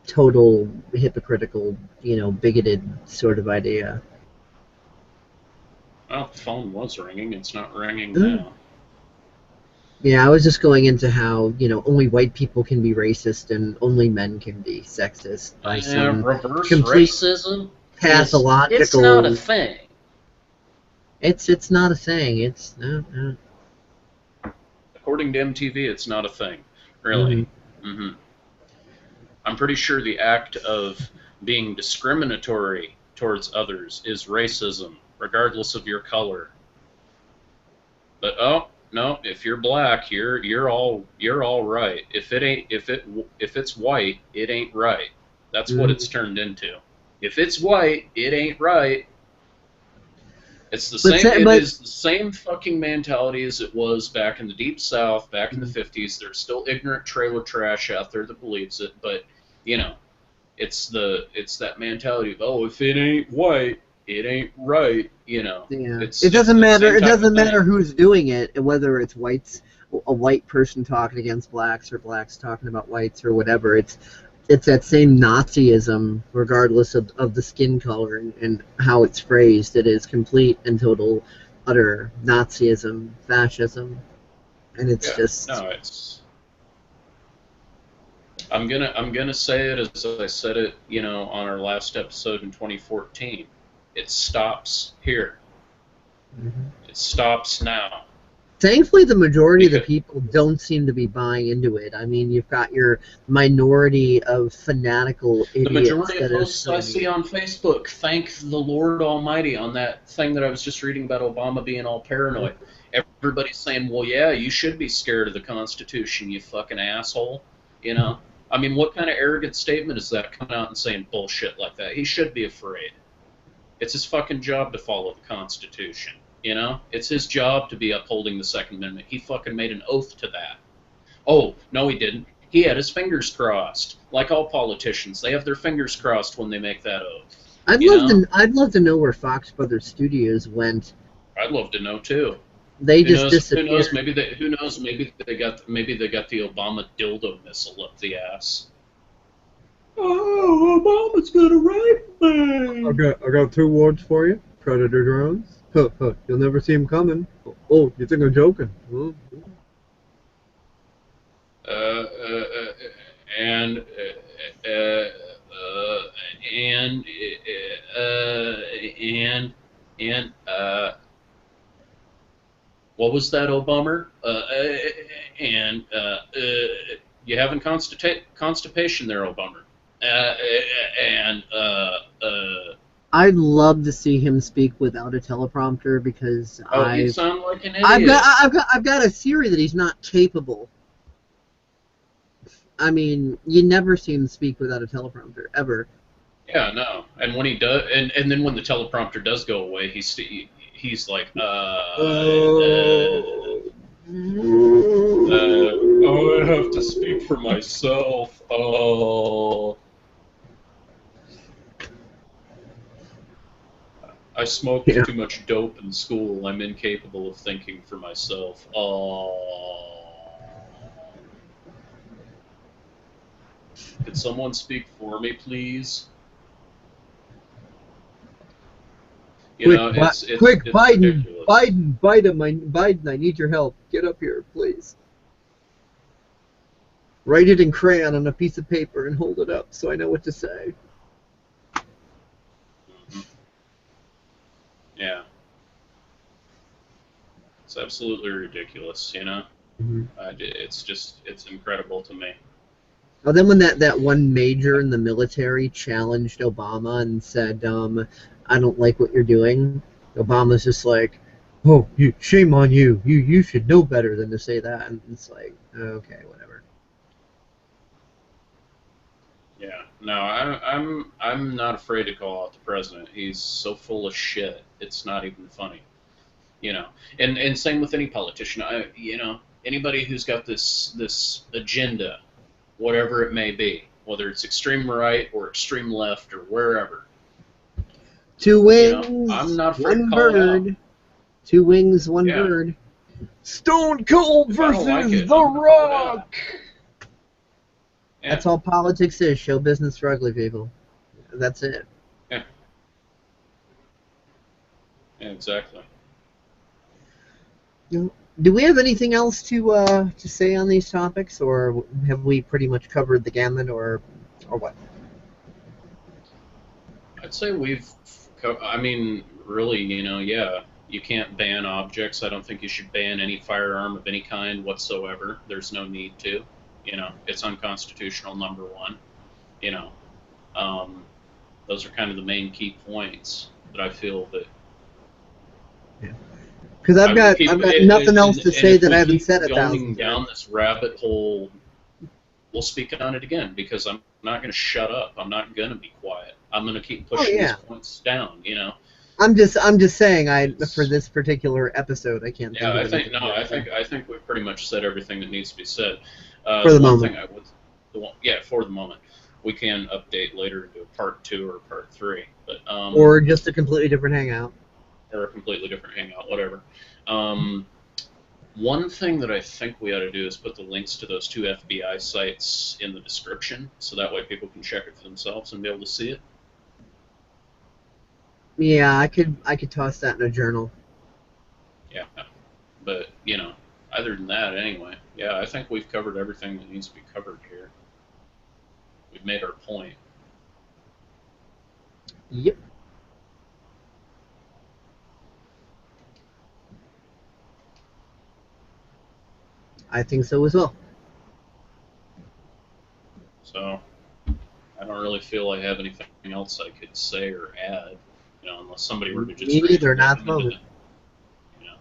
total hypocritical, you know, bigoted sort of idea. Well, the phone was ringing. It's not ringing now. Yeah, I was just going into how, you know, only white people can be racist and only men can be sexist by some reverse complete racism. pathological. It's not a thing. It's not a thing. It's no. According to MTV, it's not a thing. Really. Mm-hmm. I'm pretty sure the act of being discriminatory towards others is racism, regardless of your color. But oh no, if you're black, you're all right. If it's white, it ain't right. That's what it's turned into. If it's white, it ain't right. It's the same. It is the same fucking mentality as it was back in the Deep South, back in the 50s. There's still ignorant trailer trash out there that believes it, but you know, it's that mentality of, oh, if it ain't white, it ain't right. You know, yeah. It doesn't matter. It doesn't matter who's doing it, whether it's a white person talking against blacks or blacks talking about whites or whatever. It's that same Nazism, regardless of the skin color and how it's phrased. It is complete and total, utter Nazism, fascism, and it's just. No, it's. I'm gonna say it as I said it, you know, on our last episode in 2014. It stops here. It stops now. Thankfully, the majority of the people don't seem to be buying into it. I mean, you've got your minority of fanatical idiots. The majority of posts I see on Facebook thank the Lord Almighty on that thing that I was just reading about Obama being all paranoid. Everybody's saying, well, yeah, you should be scared of the Constitution, you fucking asshole. You know? I mean, what kind of arrogant statement is that, coming out and saying bullshit like that? He should be afraid. It's his fucking job to follow the Constitution. You know, it's his job to be upholding the Second Amendment. He fucking made an oath to that. Oh, no, he didn't. He had his fingers crossed. Like all politicians, they have their fingers crossed when they make that oath. I'd love to know where Fox Brothers Studios went. I'd love to know too. They just disappeared. Who knows? Maybe they got the Obama dildo missile up the ass. Oh, Obama's got a right man. I got 2 words for you. Predator drones. You'll never see him coming. Oh, you think I'm joking? What was that, Obama? You having constipation there, Obama? I'd love to see him speak without a teleprompter because you sound like an idiot. I've got a theory that he's not capable. I mean, you never see him speak without a teleprompter ever. Yeah, no. And when he does, and then when the teleprompter does go away, he's like, have to speak for myself. Oh. I smoked too much dope in school. I'm incapable of thinking for myself. Oh. Could someone speak for me, please? You know, it's Biden, ridiculous. Biden, I need your help. Get up here, please. Write it in crayon on a piece of paper and hold it up so I know what to say. Mm-hmm. Yeah. It's absolutely ridiculous, you know? Mm-hmm. It's incredible to me. Well, then when that one major in the military challenged Obama and said, I don't like what you're doing, Obama's just like, oh, shame on you. You should know better than to say that. And it's like, okay, whatever. Yeah, no, I'm not afraid to call out the president. He's so full of shit. It's not even funny, you know. And same with any politician. You know, anybody who's got this agenda, whatever it may be, whether it's extreme right or extreme left or wherever. Two wings, you know, I'm not afraid one to call bird. it out. Two wings, one bird. Stone Cold versus The Rock. Yeah. That's all politics is. Show business for ugly people. That's it. Yeah. Yeah, exactly. Do we have anything else to say on these topics, or have we pretty much covered the gamut, or what? I'd say I mean, really, you know, yeah, you can't ban objects. I don't think you should ban any firearm of any kind whatsoever. There's no need to. You know, it's unconstitutional, number one. You know, those are kind of the main key points that I feel that. Because I've got nothing else to say that I haven't said 1,000 times. Going down this rabbit hole, we'll speak on it again because I'm not going to shut up. I'm not going to be quiet. I'm going to keep pushing these points down. You know. I'm just saying for this particular episode I can't. Yeah, I think we've pretty much said everything that needs to be said. For the moment. For the moment. We can update later to part 2 or part 3, but or just a completely different hangout. Or a completely different hangout, whatever. One thing that I think we ought to do is put the links to those 2 FBI sites in the description, so that way people can check it for themselves and be able to see it. Yeah, I could toss that in a journal. Yeah, but you know, other than that, anyway, yeah, I think we've covered everything that needs to be covered here. We've made our point. Yep. I think so as well. So, I don't really feel I have anything else I could say or add, you know, unless somebody were to just. Me neither, not at the moment. You know.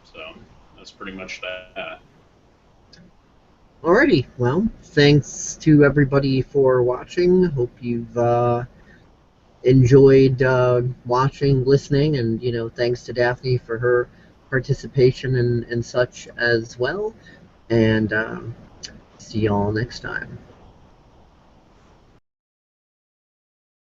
So, that's pretty much that. Alrighty, well, thanks to everybody for watching. Hope you've enjoyed watching, listening, and you know, thanks to Daphne for her participation and such as well. And see y'all next time.